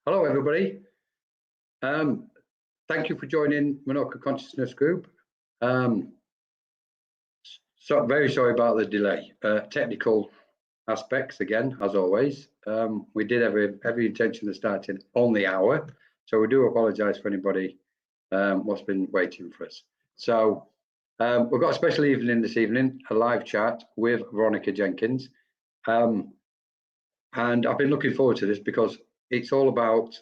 Hello, everybody. Thank you for joining Veronica Consciousness Group. So very sorry about the delay. Technical aspects again, as always. We did every intention of starting on the hour, so we do apologise for anybody what's been waiting for us. So we've got a special evening this evening, a live chat with Veronica Jenkins, and I've been looking forward to this because it's all about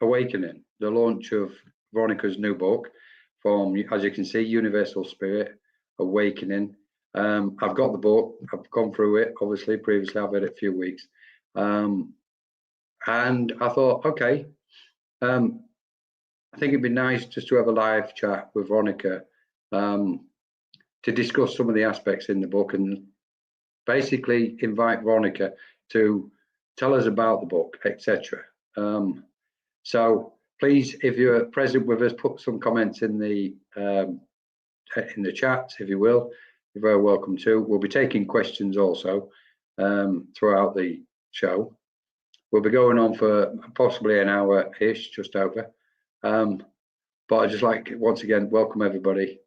awakening, the launch of Veronica's new book from, as you can see, Universal Spirit, Awakening. I've got the book, I've gone through it, obviously, previously I've had it a few weeks. And I thought, okay, I think it'd be nice just to have a live chat with Veronica to discuss some of the aspects in the book and basically invite Veronica to tell us about the book, etc. So please, if you're present with us, put some comments in the chat, if you will. You're very welcome to. We'll be taking questions also throughout the show. We'll be going on for possibly an hour-ish, just over. But I'd just like, once again, welcome everybody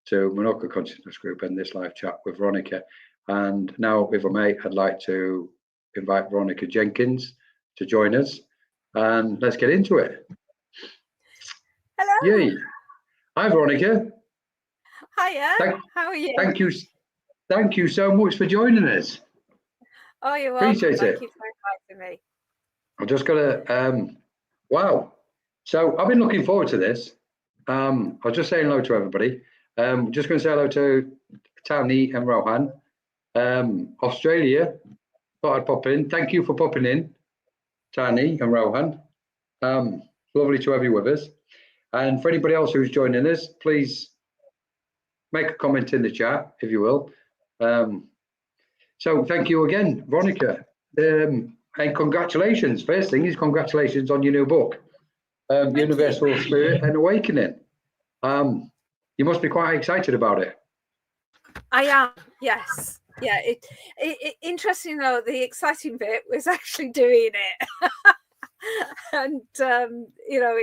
to Veronica Consciousness Group and this live chat with Veronica. And now, if I may, I'd like to invite Veronica Jenkins to join us. And let's get into it. Hello. Yay. Hi, Veronica. Hiya. How are you? Thank you so much for joining us. Oh, you're welcome. Appreciate Thank it. you for inviting me. I've just got to, wow. So I've been looking forward to this. I was just saying hello to everybody. Just going to say hello to Tani and Rohan. Australia, thought I'd pop in. Thank you for popping in, Tani and Rohan. Lovely to have you with us. And for anybody else who's joining us, please make a comment in the chat, if you will. So thank you again, Veronica. And congratulations. First thing is congratulations on your new book, Universal Spirit and Awakening. You must be quite excited about it. I am, yes. Yeah, interesting though, the exciting bit was actually doing it. And, you know,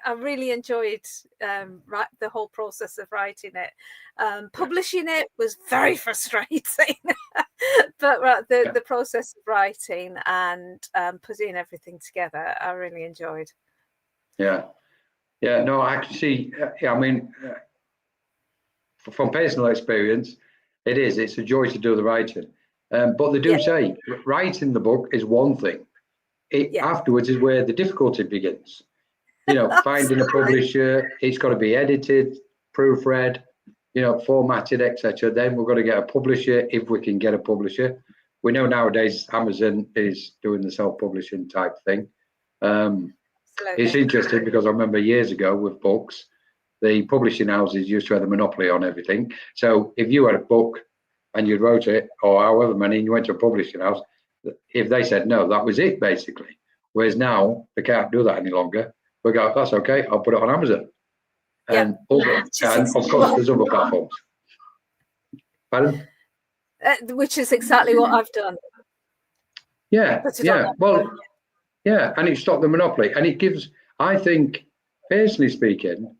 I really enjoyed the whole process of writing it. Publishing it was very frustrating, but the process of writing and putting everything together, I really enjoyed. Yeah, no, I can see. I mean, from personal experience, it's a joy to do the writing. But they do say writing the book is one thing. Afterwards is where the difficulty begins. You know, finding a publisher, it's got to be edited, proofread, you know, formatted, etc. Then we're going to get a publisher if we can get a publisher. We know nowadays Amazon is doing the self-publishing type thing. It's interesting because I remember years ago with books, the publishing houses used to have the monopoly on everything. So if you had a book and you wrote it, or however many, and you went to a publishing house, if they said no, that was it basically. Whereas now they can't do that any longer. We go, that's okay, I'll put it on Amazon. And, and of course, there's other platforms. Pardon? Which is exactly what I've done. Yeah, well, yeah, and it stopped the monopoly. And it gives, I think, personally speaking,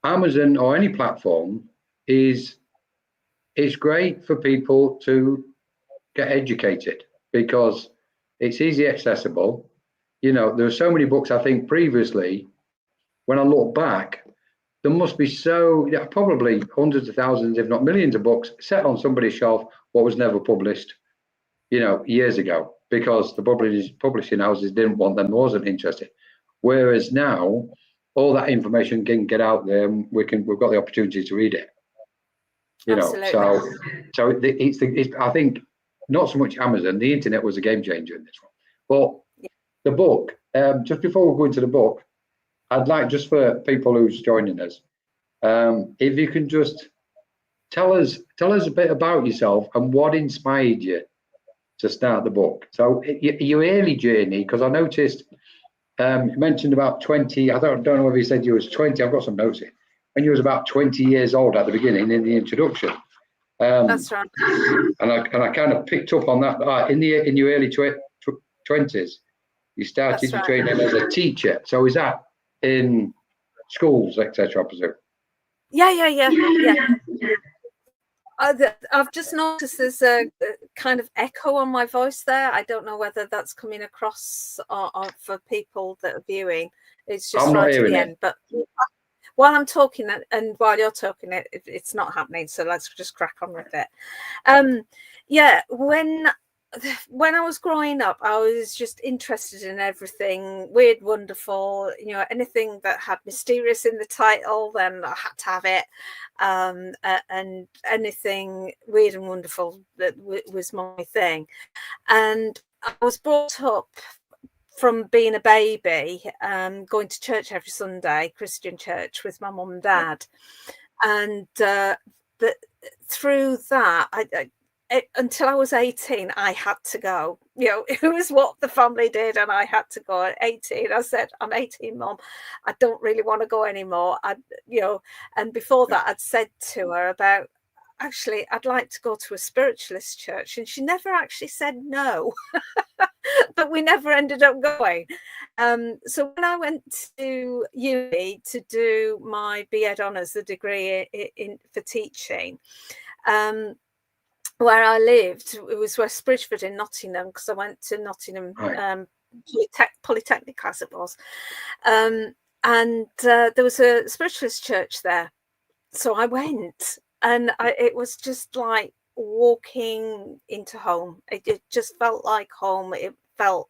Amazon or any platform is great for people to get educated because it's easy accessible. You know, there are so many books, I think previously, when I look back, there must be probably hundreds of thousands, if not millions of books set on somebody's shelf, what was never published, you know, years ago, because the publishing houses didn't want them, wasn't interested. Whereas now, all that information can get out there and we've got the opportunity to read it. You Absolutely. know, so it's I think not so much Amazon, the internet was a game changer in this one. But the book, just before we go into the book, I'd like, just for people who's joining us, if you can just tell us a bit about yourself and what inspired you to start the book. So your early journey, because I noticed you mentioned about 20, I don't know if you said you was 20, I've got some notes here, when you was about 20 years old at the beginning in the introduction. That's right. And I kind of picked up on that in your early 20s, you started That's your right. training as a teacher. So is that in schools, etc., I presume? Yeah. I've just noticed there's a kind of echo on my voice there. I don't know whether that's coming across or for people that are viewing. It's just I'm not right at hearing the it. end. But while I'm talking and while you're talking, it's not happening. So let's just crack on with it. Yeah, when I was growing up, I was just interested in everything weird, wonderful, anything that had mysterious in the title, then I had to have it. And anything weird and wonderful that was my thing. And I was brought up from being a baby, going to church every Sunday, Christian church with my mum and dad. And through that, until I was 18, I had to go. It was what the family did, and I had to go. At 18, I said, "I'm 18, Mum. I don't really want to go anymore." And before that, I'd said to her about, actually, I'd like to go to a spiritualist church, and she never actually said no. But we never ended up going. So when I went to uni to do my B.Ed honours, the degree for teaching, where I lived, it was West Bridgeford in Nottingham, because I went to Nottingham Polytechnic, as it was. And there was a spiritualist church there. So I went, and it was just like walking into home. It just felt like home. It felt,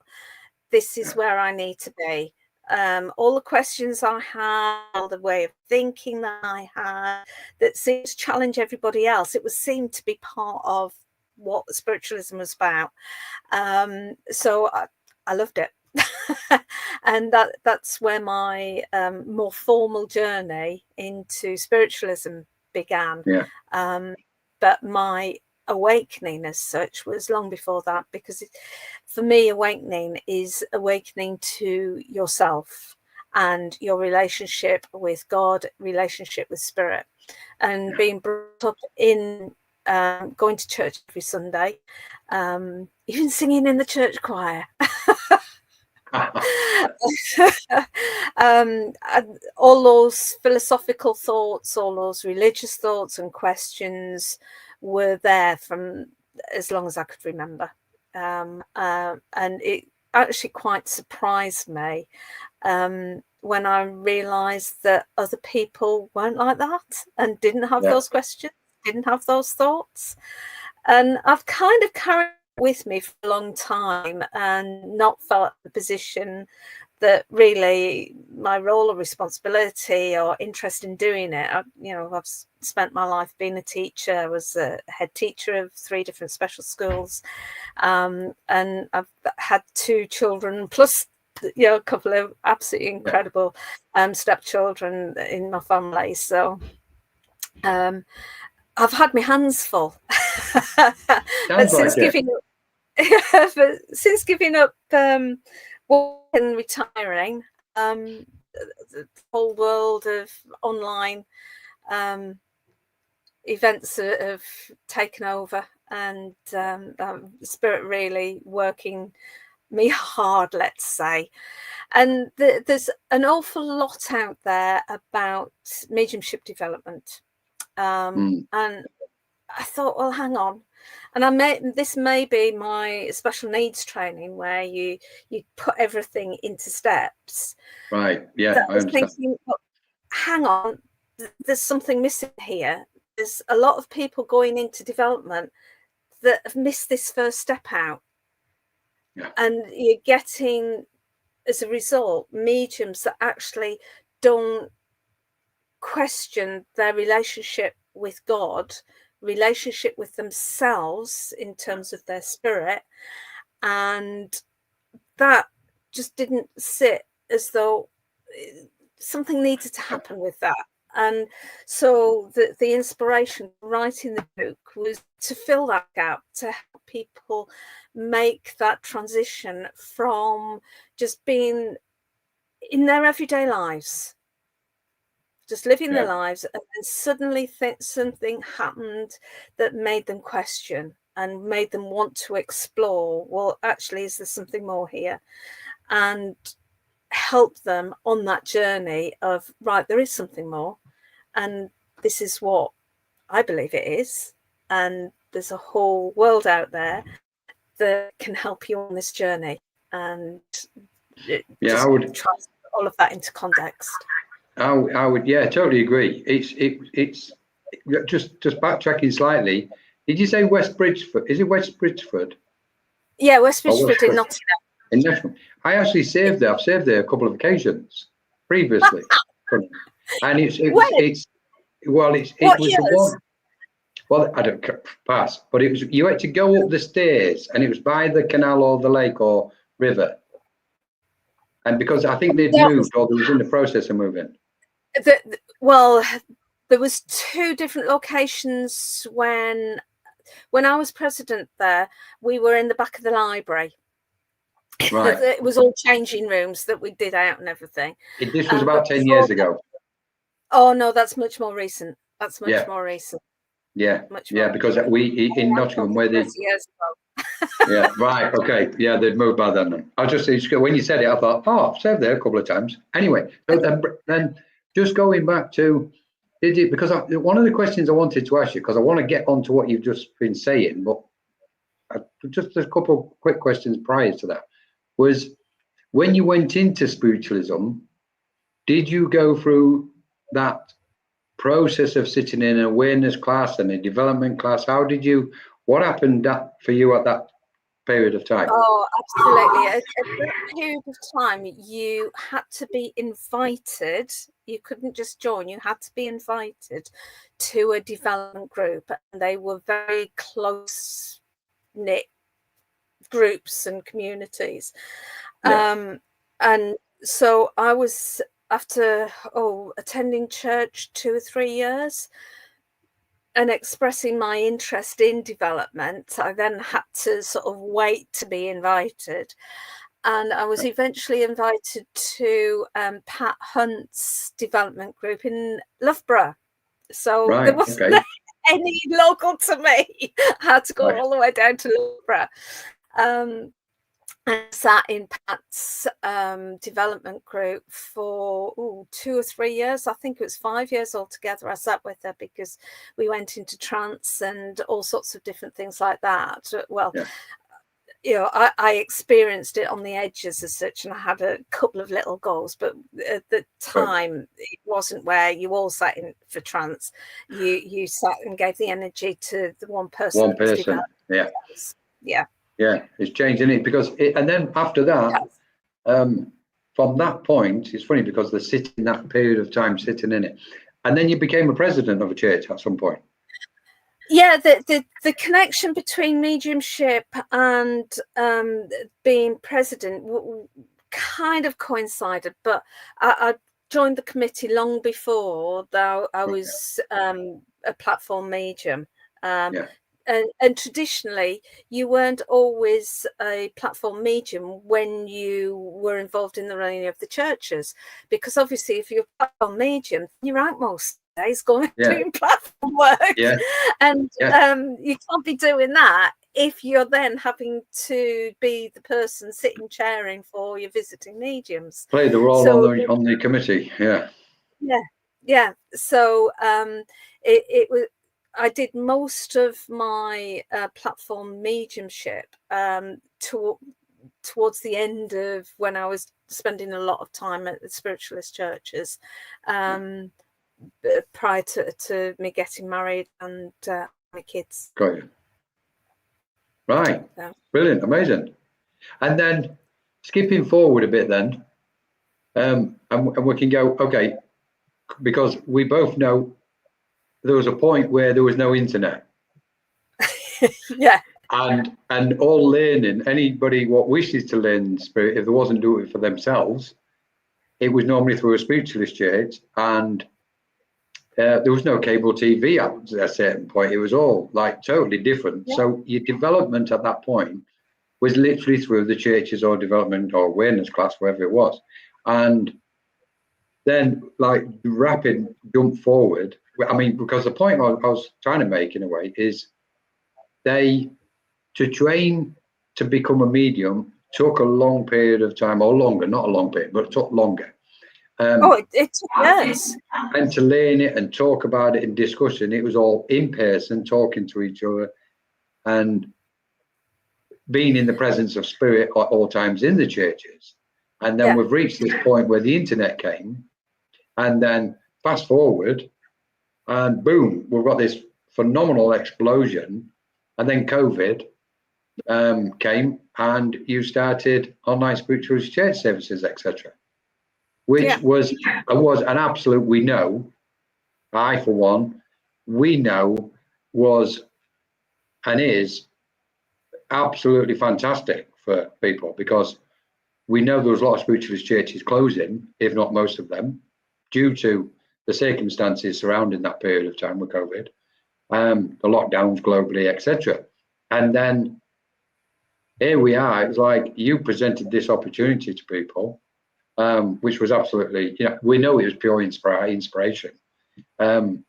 this is where I need to be. All the questions I had, all the way of thinking that I had, that seemed to challenge everybody else, it seemed to be part of what spiritualism was about. So I loved it. And that's where my more formal journey into spiritualism began. But my awakening as such was long before that, because for me, awakening is awakening to yourself and your relationship with God, relationship with spirit, and being brought up in going to church every Sunday, even singing in the church choir. All those philosophical thoughts, all those religious thoughts and questions were there from as long as I could remember. And it actually quite surprised me when I realised that other people weren't like that and didn't have those questions, didn't have those thoughts. And I've kind of carried with me for a long time and not felt the position that really my role or responsibility or interest in doing it. I've spent my life being a teacher. I was a head teacher of 3 different special schools, and I've had 2 children plus a couple of absolutely incredible stepchildren in my family. So I've had my hands full. But since giving up work and retiring, the whole world of online events have taken over, and spirit really working me hard, let's say. And there's an awful lot out there about mediumship development. And I thought, well, hang on. And this may be my special needs training, where you put everything into steps. Right. Yeah, I understand. Thinking, well, hang on, there's something missing here. There's a lot of people going into development that have missed this first step out. And you're getting, as a result, mediums that actually don't question their relationship with God, relationship with themselves in terms of their spirit, and that just didn't sit, as though something needed to happen with that. And so the inspiration writing the book was to fill that gap, to help people make that transition from just being in their everyday lives, just living their lives, and then suddenly something happened that made them question, and made them want to explore, well, actually, is there something more here? And help them on that journey of, right, there is something more, and this is what I believe it is, and there's a whole world out there that can help you on this journey. And I would try to put all of that into context. I would, yeah, totally agree. It's just backtracking slightly. Did you say West Bridgeford? Is it West Bridgeford? Yeah, West Bridgeford in Nottingham. In Nottingham. I actually saved there. I've saved there a couple of occasions previously, and it was the one. Well, I don't pass, but it was, you had to go up the stairs, and it was by the canal or the lake or river. And because I think they'd moved, or they was in the process of moving. Well, there was 2 different locations when I was president there. We were in the back of the library. Right. It was all changing rooms that we did out and everything. This was about 10 years ago. Oh no, that's much more recent. That's much more recent. Yeah, because we in Nottingham where they. Years ago. Yeah, right, okay, yeah, they'd moved by then. I was just when you said it, I thought, oh, I've served there a couple of times. Anyway, so then just going back to, because one of the questions I wanted to ask you, because I want to get on to what you've just been saying, but just a couple of quick questions prior to that, was when you went into spiritualism, did you go through that process of sitting in an awareness class and a development class? What happened for you at that period of time? Oh, absolutely. At that period of time, you had to be invited. You couldn't just join. You had to be invited to a development group, and they were very close knit groups and communities. And so I was, after attending church 2 or 3 years and expressing my interest in development, I then had to sort of wait to be invited. And I was eventually invited to Pat Hunt's development group in Loughborough. So there wasn't any local to me. I had to go all the way down to Loughborough. I sat in Pat's development group for 2 or 3 years. I think it was 5 years altogether. I sat with her because we went into trance and all sorts of different things like that. Well, I experienced it on the edges as such, and I had a couple of little goals, but at the time it wasn't where you all sat in for trance. You sat and gave the energy to the one person. One person, Yeah, it's changed, isn't it? Because and then after that, from that point, it's funny because they're sitting that period of time sitting in it, and then you became a president of a church at some point. Yeah, the connection between mediumship and being president kind of coincided, but I joined the committee long before though I was a platform medium. And traditionally, you weren't always a platform medium when you were involved in the running of the churches, because obviously, if you're a platform medium, you're out most days going doing platform work, and you can't be doing that if you're then having to be the person sitting chairing for your visiting mediums. Play the role on the committee, So it was. I did most of my platform mediumship towards the end of when I was spending a lot of time at the spiritualist churches, prior to me getting married and my kids. Got you. Right. Brilliant. Amazing. And then skipping forward a bit then, and we can go, because we both know there was a point where there was no internet. And all learning, anybody what wishes to learn spirit, if they wasn't doing it for themselves, it was normally through a spiritualist church, and there was no cable TV at a certain point. It was all like totally different. So your development at that point was literally through the churches or development or awareness class, wherever it was. And then like rapid jump forward, I mean, because the point I was trying to make in a way is they to train to become a medium took a long period of time, or longer, not a long period, but it took longer. It took years. And to learn it and talk about it and discussion, it was all in person, talking to each other and being in the presence of spirit at all times in the churches. And then we've reached this point where the internet came, and then fast forward, and boom, we've got this phenomenal explosion. And then COVID came, and you started online spiritualist church services, etc., which was an absolute, we know, I for one, we know was and is absolutely fantastic for people, because we know there was a lot of spiritualist churches closing, if not most of them, due to the circumstances surrounding that period of time with COVID, the lockdowns globally, etc. And then here we are. It's like you presented this opportunity to people, which was absolutely, we know it was pure inspiration. And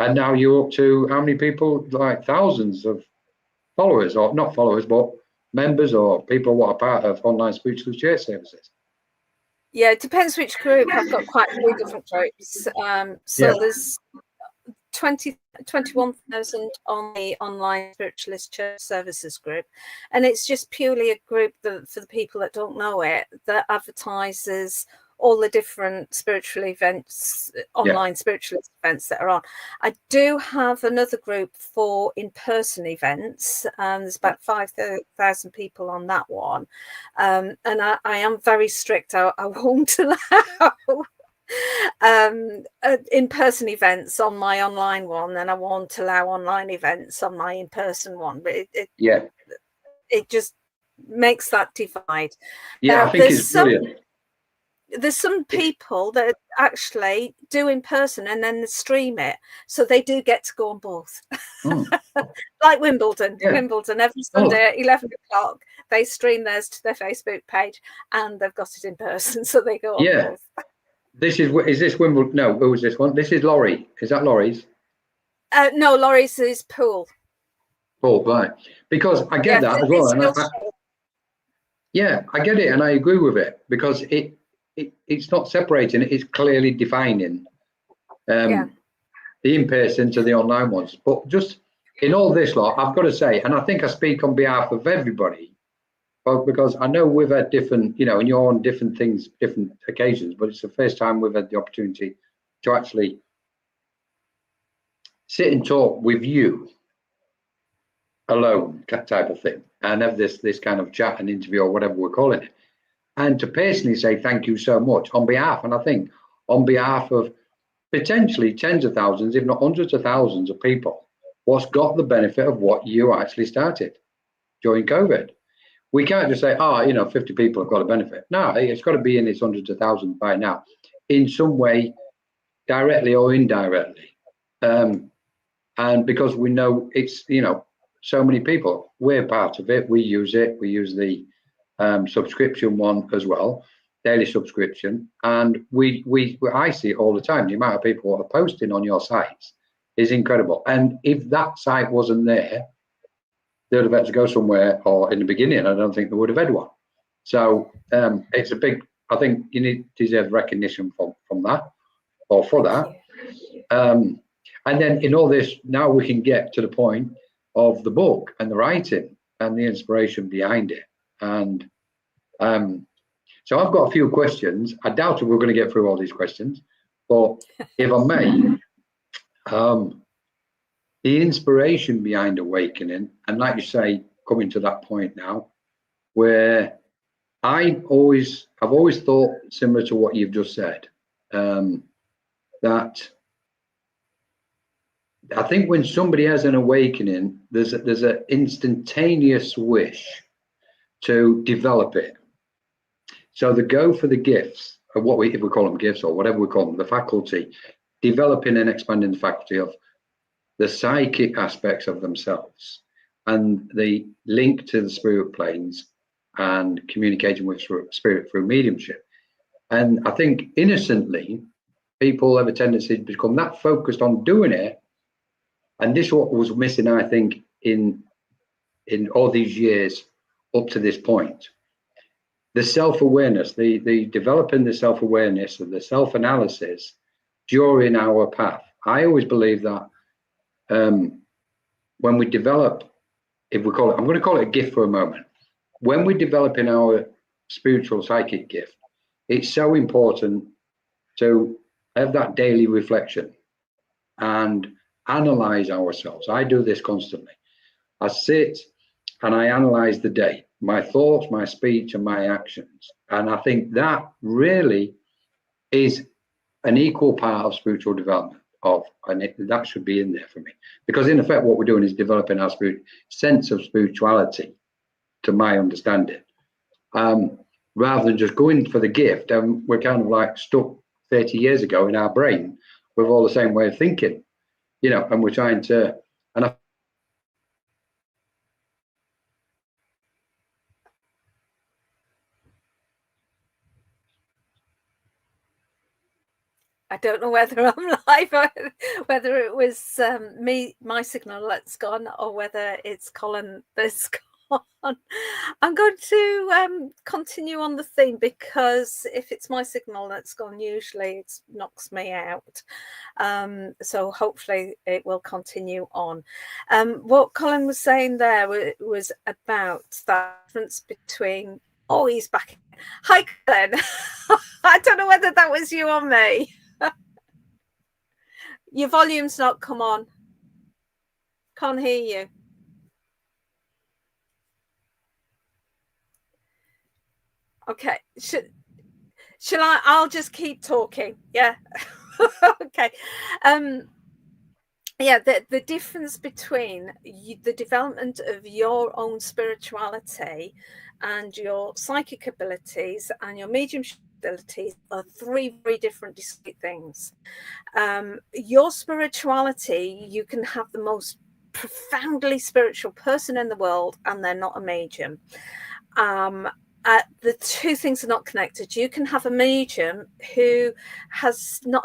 now you're up to how many people? Like thousands of followers, or not followers, but members or people what are part of online spiritualist church services. Yeah, it depends which group. I've got quite a few different groups. There's 21,000 on the online spiritualist church services group, and it's just purely a group that, for the people that don't know it, that advertises all the different spiritual events, online spiritualist events that are on. I do have another group for in-person events. There's about 5,000 people on that one, and I am very strict. I won't allow in-person events on my online one, and I won't allow online events on my in-person one. But it just makes that divide. I think it's brilliant. There's some people that actually do in person and then stream it, so they do get to go on both. Like Wimbledon. Wimbledon every Sunday at 11 o'clock they stream theirs to their Facebook page, and they've got it in person, so they go on both. Is this Wimbledon? No, who was this one? This is Laurie. Is that Laurie's? No, Laurie's is Pool. Pool, right? Because I get that as well. And I get it, and I agree with it, because it's not separating, it's clearly defining the in-person to the online ones. But just in all this lot, I've got to say, and I think I speak on behalf of everybody, because I know we've had different, and you're on different things, different occasions, but it's the first time we've had the opportunity to actually sit and talk with you alone, type of thing, and have this kind of chat and interview, or whatever we're calling it. And to personally say thank you so much on behalf, and I think on behalf of potentially tens of thousands, if not hundreds of thousands of people, what's got the benefit of what you actually started during COVID. We can't just say, 50 people have got a benefit. No, it's got to be in its hundreds of thousands by now, in some way, directly or indirectly. And because we know it's, so many people, we're part of it, we use it, we use the subscription one as well, daily subscription, and I see it all the time. The amount of people that are posting on your sites is incredible. And if that site wasn't there, they'd have had to go somewhere, or in the beginning I don't think they would have had one. So it's a big, I think you deserve recognition from that, or for that. And then in all this, now we can get to the point of the book and the writing and the inspiration behind it. And so I've got a few questions. I doubt we're going to get through all these questions, but if I may, the inspiration behind Awakening, and like you say, coming to that point now, where I've always thought similar to what you've just said, that I think when somebody has an awakening, there's an instantaneous wish to develop it. So they go for the gifts, or if we call them gifts or whatever we call them, the faculty, developing and expanding the faculty of the psychic aspects of themselves, and the link to the spirit planes, and communicating with spirit through mediumship. And I think innocently, people have a tendency to become that focused on doing it. And this is what was missing, I think, in in all these years up to this point. The self-awareness, the developing the self-awareness and the self-analysis during our path. I always believe that when we develop, if we call it, I'm going to call it a gift for a moment. When we're developing our spiritual psychic gift, it's so important to have that daily reflection and analyze ourselves. I do this constantly. I sit and I analyze the day, my thoughts, my speech, and my actions. And I think that really is an equal part of spiritual development. And that should be in there for me, because in effect, what we're doing is developing our sense of spirituality, to my understanding, rather than just going for the gift. And we're kind of like stuck 30 years ago in our brain with all the same way of thinking, and we're trying to, and I don't know whether I'm live or whether it was my signal that's gone, or whether it's Colin that's gone. I'm going to continue on the theme, because if it's my signal that's gone, usually it knocks me out. So hopefully it will continue on. What Colin was saying there was about the difference between, oh, he's back. Hi, Colin. I don't know whether that was you or me. Your volume's not come on. Can't hear you. Okay. Shall I? I'll just keep talking. Yeah. Okay. Yeah, the difference between the development of your own spirituality and your psychic abilities and your mediumship abilities are three very different, distinct things. Your spirituality, you can have the most profoundly spiritual person in the world and they're not a medium. The two things are not connected. You can have a medium who has not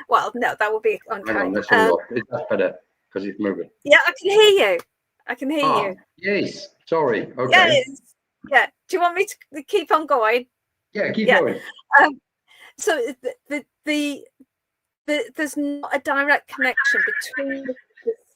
well, no, that would be unkind. Hang on, that's better because it's moving. Yeah, I can hear you. I can hear you. Yes, sorry. Okay. Yes. Yeah. Do you want me to keep on going? Yeah, keep going. So there's not a direct connection between the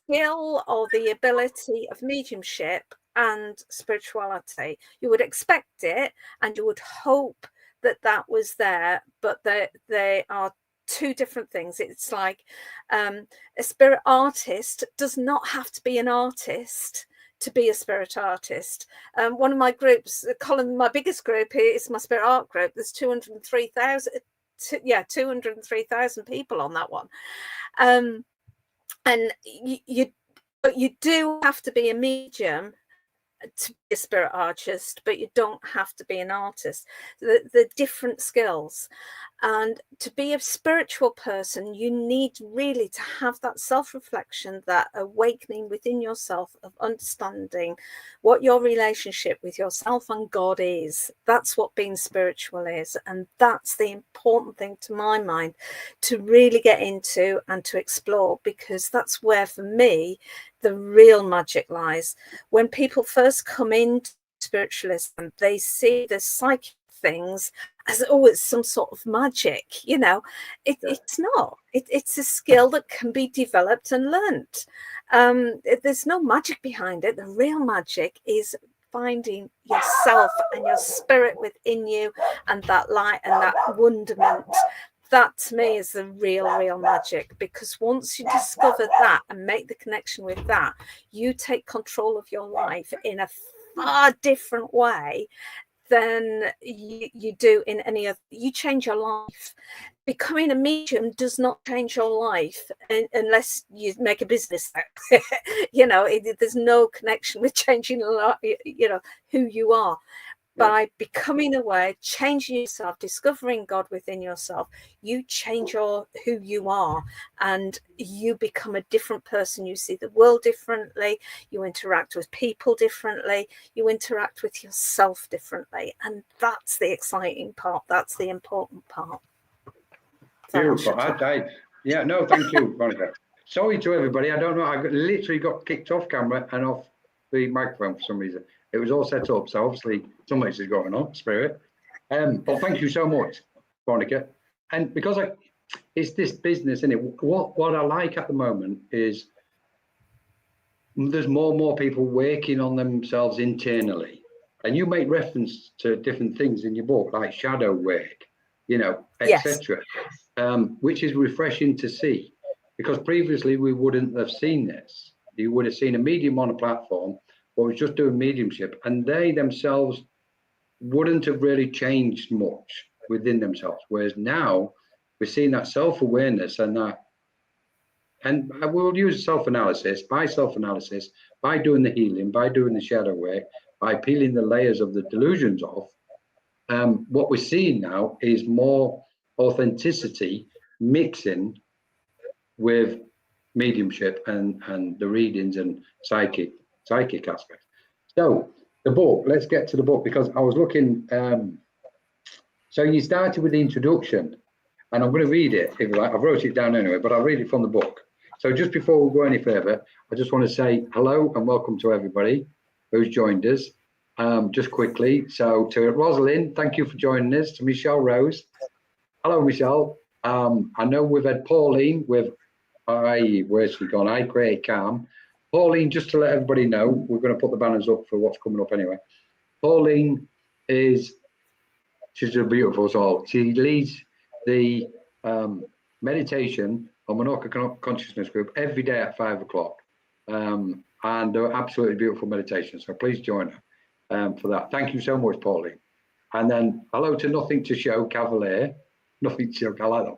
skill or the ability of mediumship and spirituality. You would expect it and you would hope that was there, but they are two different things. It's like a spirit artist does not have to be an artist to be a spirit artist. One of my groups, Colin, my biggest group is my spirit art group. There's 203,000 people on that one. And you do have to be a medium to be a spirit artist, but you don't have to be an artist. The different skills. And to be a spiritual person, you need really to have that self-reflection, that awakening within yourself of understanding what your relationship with yourself and God is. That's what being spiritual is. And that's the important thing, to my mind, to really get into and to explore, because that's where, for me, the real magic lies. When people first come into spiritualism, they see the psychic things as, oh, it's some sort of magic. It's not. It's a skill that can be developed and learnt. There's no magic behind it. The real magic is finding yourself and your spirit within you, and that light and that wonderment. That, to me, is the real magic, because once you discover that and make the connection with that, you take control of your life in a far different way than you do in any other. You change your life. Becoming a medium does not change your life unless you make a business. There's no connection with changing who you are. By becoming aware, changing yourself, discovering God within yourself, you change who you are, and you become a different person. You see the world differently, you interact with people differently, you interact with yourself differently. And that's the exciting part. That's the important part. Beautiful. Thank you, Veronica. Sorry to everybody. I don't know. I literally got kicked off camera and off the microphone for some reason. It was all set up, so obviously something is going on, spirit. But thank you so much, Veronica. And because it's this business, isn't it? What I like at the moment is there's more and more people working on themselves internally. And you make reference to different things in your book, like shadow work, you know, etc., which is refreshing to see, because previously we wouldn't have seen this. You would have seen a medium on a platform or was just doing mediumship, and they themselves wouldn't have really changed much within themselves. Whereas now we're seeing that self-awareness and that, and we'll use self-analysis, by doing the healing, by doing the shadow work, by peeling the layers of the delusions off. What we're seeing now is more authenticity mixing with mediumship and the readings and psychic aspects. So the book, let's get to the book, because I was looking, so you started with the introduction, and I'm going to read it if you like. I wrote it down anyway, but I'll read it from the book. So just before we go any further, I just want to say hello and welcome to everybody who's joined us. Just quickly, so to Rosalind, thank you for joining us. To Michelle Rose, hello Michelle. I know we've had Pauline with where's she gone? I Create Calm. Pauline, just to let everybody know, we're going to put the banners up for what's coming up anyway. Pauline she's a beautiful soul. She leads the meditation on Menorca Consciousness Group every day at 5 o'clock. And they're absolutely beautiful meditations. So please join her for that. Thank you so much, Pauline. And then hello to Nothing to Show Cavalier. Nothing to Show, I like that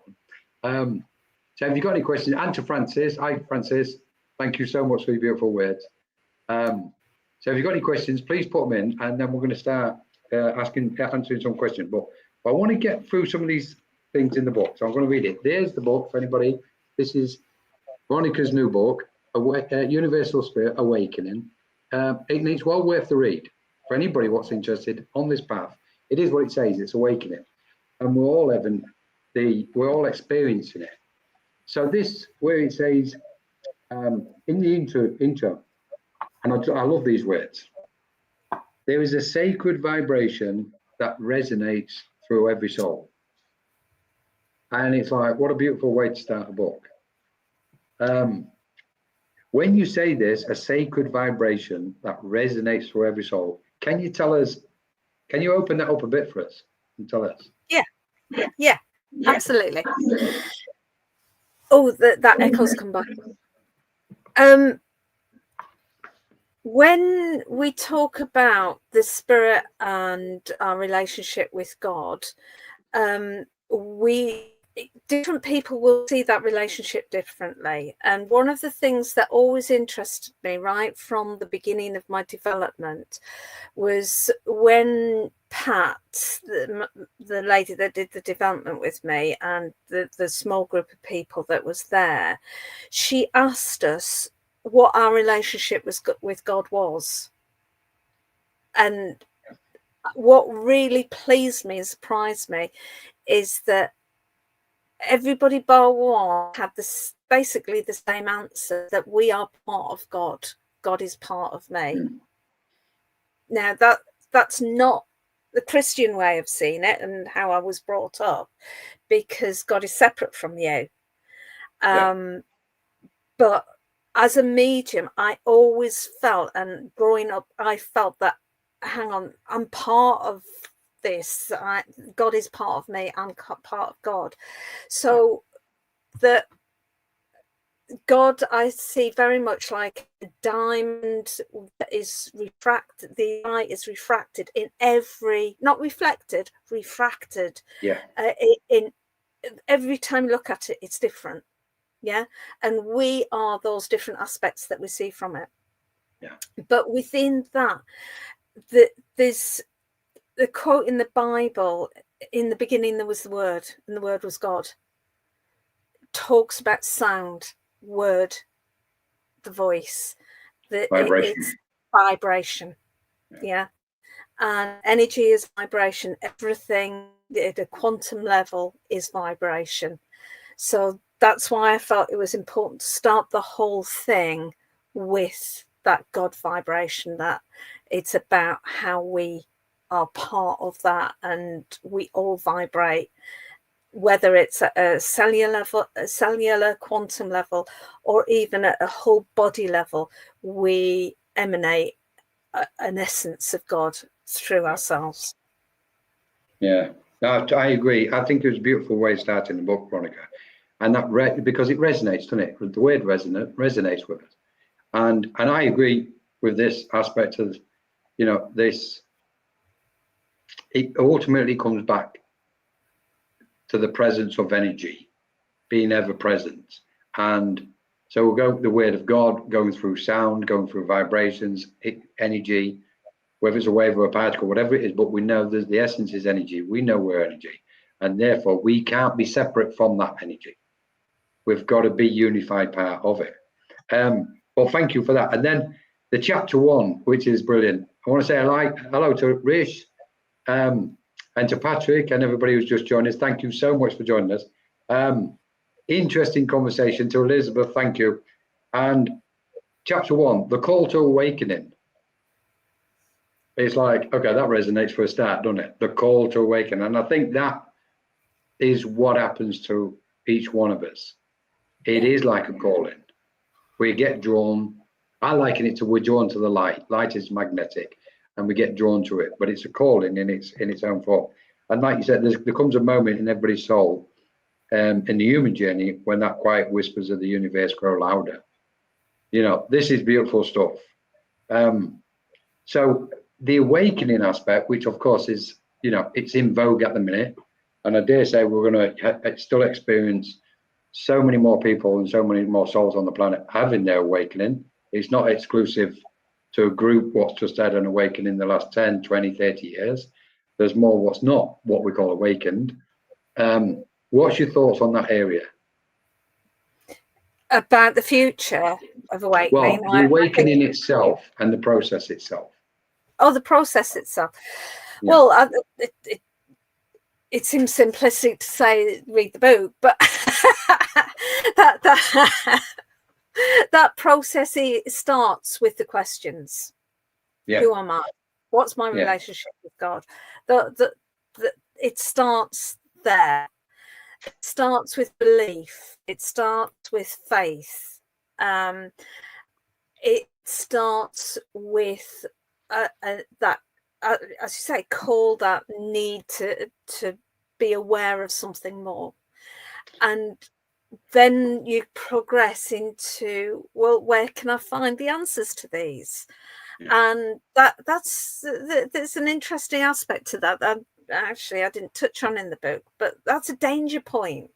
one. So have you got any questions? And to Francis. Hi, Francis. Thank you so much for your beautiful words. So if you've got any questions, please put them in, and then we're going to start answering some questions. But I want to get through some of these things in the book. So I'm going to read it. There's the book for anybody. This is Veronica's new book, Universal Spirit Awakening. It's well worth the read for anybody what's interested on this path. It is what it says, it's awakening. And we're all experiencing it. So this, where it says, in the intro, and I love these words, there is a sacred vibration that resonates through every soul. And it's like, what a beautiful way to start a book. When you say this, a sacred vibration that resonates through every soul, can you tell us, can you open that up a bit for us and tell us? Yeah, absolutely. Oh, that echo's come back. When we talk about the spirit and our relationship with God, different people will see that relationship differently. And one of the things that always interested me right from the beginning of my development was when Pat, the lady that did the development with me, and the small group of people that was there, she asked us what our relationship with God was. And what really pleased me and surprised me is that everybody bar one had basically the same answer, that we are part of God. God is part of me. Now that's not the Christian way of seeing it and how I was brought up, because God is separate from you. But as a medium, I always felt, and growing up, I felt that, hang on, I'm part of this. God is part of me. I'm part of God. So that God, I see very much like a diamond that is refracted. The light is refracted in not reflected, refracted. Yeah. In every time you look at it, it's different. Yeah. And we are those different aspects that we see from it. Yeah. But within that, there's the quote in the Bible, in the beginning there was the Word, and the Word was God. Talks about sound, word, the voice, Vibration. it's vibration. Yeah. And energy is vibration. Everything at a quantum level is vibration. So that's why I felt it was important to start the whole thing with that God vibration, that it's about how we are part of that, and we all vibrate, whether it's at a cellular level, a cellular quantum level, or even at a whole body level. We emanate an essence of God through ourselves. Yeah, I agree. I think it was a beautiful way of starting the book, Veronica, and that because it resonates, doesn't it? The word resonates with us, and I agree with this aspect of, you know, this. It ultimately comes back to the presence of energy, being ever present, and so we'll go the word of God, going through sound, going through vibrations, energy, whether it's a wave or a particle, whatever it is, but we know that the essence is energy. We know we're energy, and therefore we can't be separate from that energy. We've got to be unified part of it. Well, thank you for that. And then the chapter 1, which is brilliant. I want to say hello to Rish, and to Patrick and everybody who's just joined us. Thank you so much for joining us. Interesting conversation. To Elizabeth, thank you. And chapter 1, the call to awakening. It's like, okay, that resonates for a start, doesn't it? The call to awaken. And I think that is what happens to each one of us. It is like a calling. We get drawn. I liken it to we're drawn to the light. Light is magnetic, and we get drawn to it. But it's a calling in its own form. And like you said, there comes a moment in everybody's soul, in the human journey, when that quiet whispers of the universe grow louder. You know, this is beautiful stuff. So the awakening aspect, which of course is, you know, it's in vogue at the minute, and I dare say we're going to still experience so many more people and so many more souls on the planet having their awakening. It's not exclusive to a group what's just had an awakening in the last 10, 20, 30 years. There's more what's not what we call awakened. What's your thoughts on that area? About the future of awakening? Well, the awakening itself and the process itself. Oh, the process itself. Yeah. Well, it seems simplistic to say read the book, but that process starts with the questions. Yeah. Who am I? What's my relationship with God? It starts there. It starts with belief. It starts with faith. It starts with that, as you say, call, that need to be aware of something more. And then you progress into, well, where can I find the answers to these? Yeah. And there's an interesting aspect to that actually I didn't touch on in the book, but that's a danger point,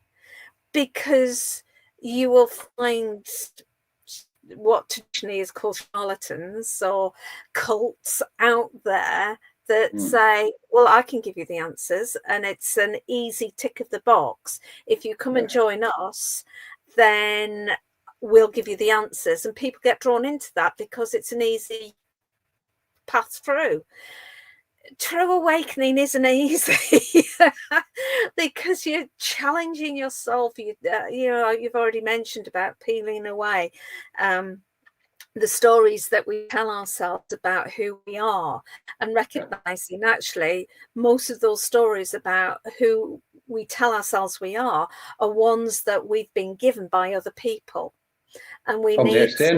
because you will find what traditionally is called charlatans or cults out there that say, well, I can give you the answers, and it's an easy tick of the box. If you come and join us, then we'll give you the answers. And people get drawn into that because it's an easy path through. True awakening isn't easy because you're challenging yourself. You've already mentioned about peeling away the stories that we tell ourselves about who we are, and recognizing actually most of those stories about who we tell ourselves we are ones that we've been given by other people, and we need to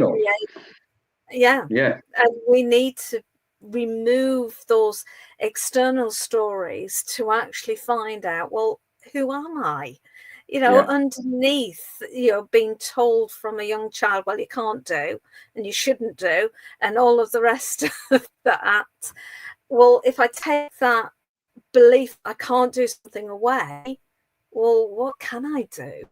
and we need to remove those external stories to actually find out, well, who am I? Underneath, being told from a young child, well, you can't do and you shouldn't do, and all of the rest of that. Well, if I take that belief I can't do something away, well, what can I do?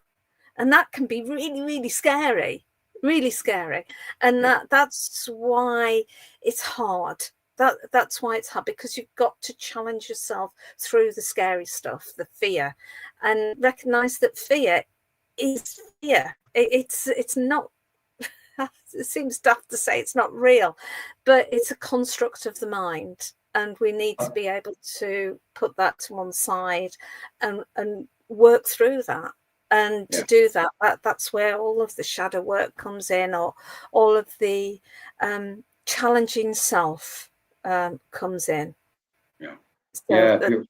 And that can be really, really scary, and that's why it's hard. That's why it's hard, because you've got to challenge yourself through the scary stuff, the fear, and recognize that fear is fear. It's not, it seems daft to say it's not real, but it's a construct of the mind, and we need to be able to put that to one side and work through that. And to do that, that's where all of the shadow work comes in, or all of the challenging self comes in. Yeah. So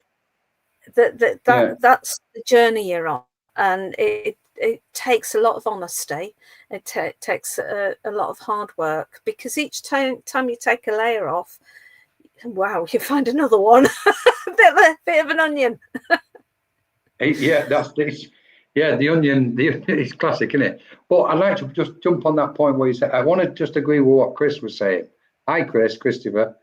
that's the journey you're on, and it takes a lot of honesty. It takes a lot of hard work, because each time you take a layer off, wow, you find another one. bit of an onion. Yeah, the onion. It's classic, isn't it? But I'd like to just jump on that point where you said, I want to just agree with what Chris was saying. Hi, Christopher.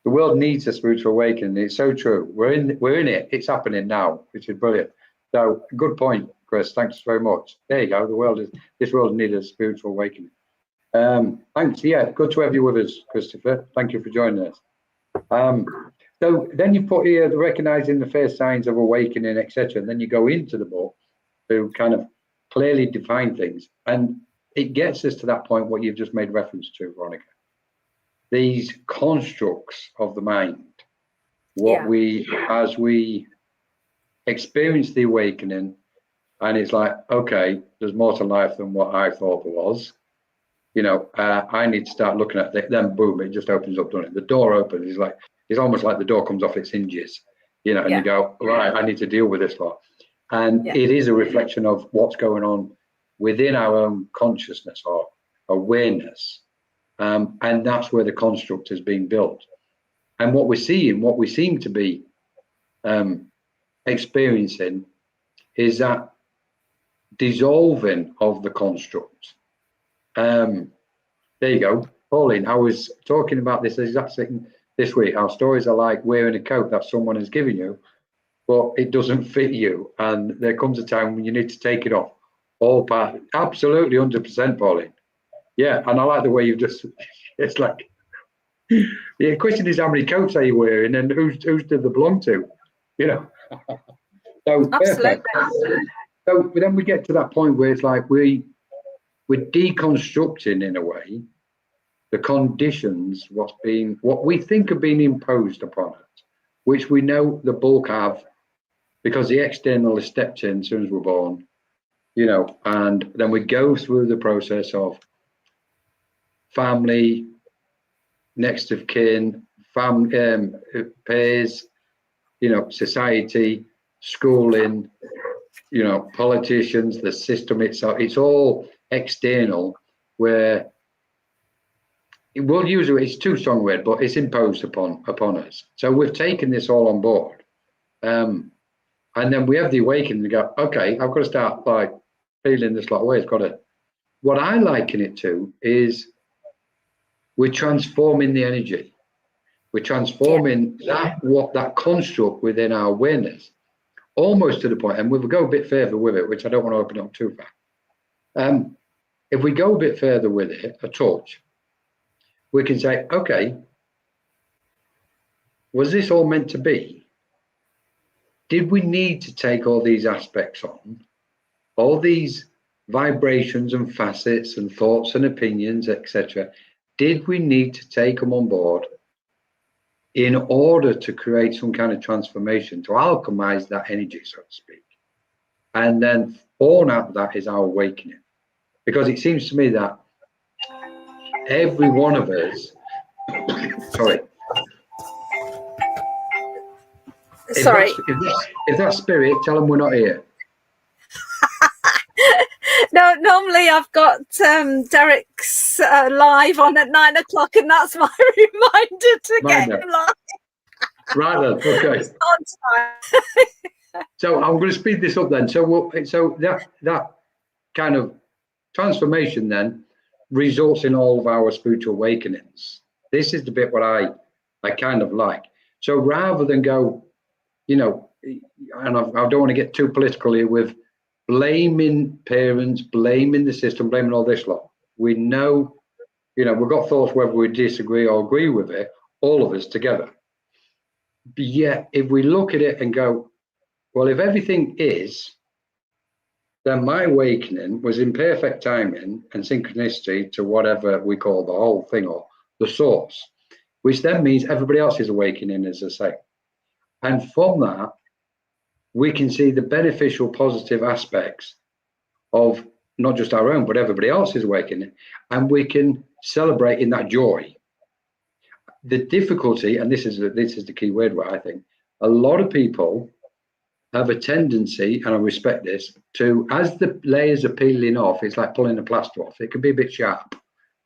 The world needs a spiritual awakening. It's so true. We're in it. It's happening now, which is brilliant. So, good point, Chris. Thanks very much. There you go. This world needs a spiritual awakening. Thanks. Yeah, good to have you with us, Christopher. Thank you for joining us. So then you put here the recognizing the first signs of awakening, etc. And then you go into the book to kind of clearly define things, and it gets us to that point what you've just made reference to, Veronica. These constructs of the mind, as we experience the awakening, and it's like, okay, there's more to life than what I thought there was. I need to start looking at it. Then boom, it just opens up, doesn't it? The door opens. It's almost like the door comes off its hinges, and you go, right, I need to deal with this lot. And it is a reflection of what's going on within our own consciousness or awareness. And that's where the construct is being built. And what we seem to be experiencing is that dissolving of the construct. There you go. Pauline, I was talking about this exact thing this week. Our stories are like wearing a coat that someone has given you, but it doesn't fit you. And there comes a time when you need to take it off. All part, absolutely 100%, Pauline. Yeah, and I like the way you've just, it's like, the question is how many coats are you wearing and who's do they belong to? So perfect. So then we get to that point where it's like we're deconstructing in a way the conditions, what we think are being imposed upon us, which we know the bulk have, because the external is stepped in as soon as we're born, and then we go through the process of family, next of kin, peers, society, schooling, politicians, the system itself. It's all external, where we'll use it's too strong a word, but it's imposed upon us. So we've taken this all on board, and then we have the awakening and go, okay, I've got to start like feeling this like way. It's got to. What I liken it to is we're transforming the energy. We're transforming that construct within our awareness, almost to the point, and we'll go a bit further with it, which I don't want to open up too far. If we go a bit further with it, a touch, we can say, okay, was this all meant to be? Did we need to take all these aspects on, all these vibrations and facets and thoughts and opinions, etc.? Did we need to take them on board in order to create some kind of transformation, to alchemize that energy, so to speak? And then born out of that is our awakening. Because it seems to me that every one of us, if that's spirit, tell them we're not here. No, normally I've got Derek's live on at 9 o'clock, and that's my reminder to get him live. Right then, okay. So I'm going to speed this up then. So that kind of transformation then results in all of our spiritual awakenings. This is the bit what I kind of like. So rather than go, and I don't want to get too political here with blaming parents, blaming the system, blaming all this lot. We know, we've got thoughts whether we disagree or agree with it, all of us together. But yet, if we look at it and go, well, if everything is, then my awakening was in perfect timing and synchronicity to whatever we call the whole thing or the source, which then means everybody else's awakening is the same. And from that, we can see the beneficial, positive aspects of not just our own, but everybody else's awakening. And we can celebrating that joy. The difficulty, and this is the key word where I think a lot of people have a tendency, and I respect this, to, as the layers are peeling off, it's like pulling a plaster off. It can be a bit sharp,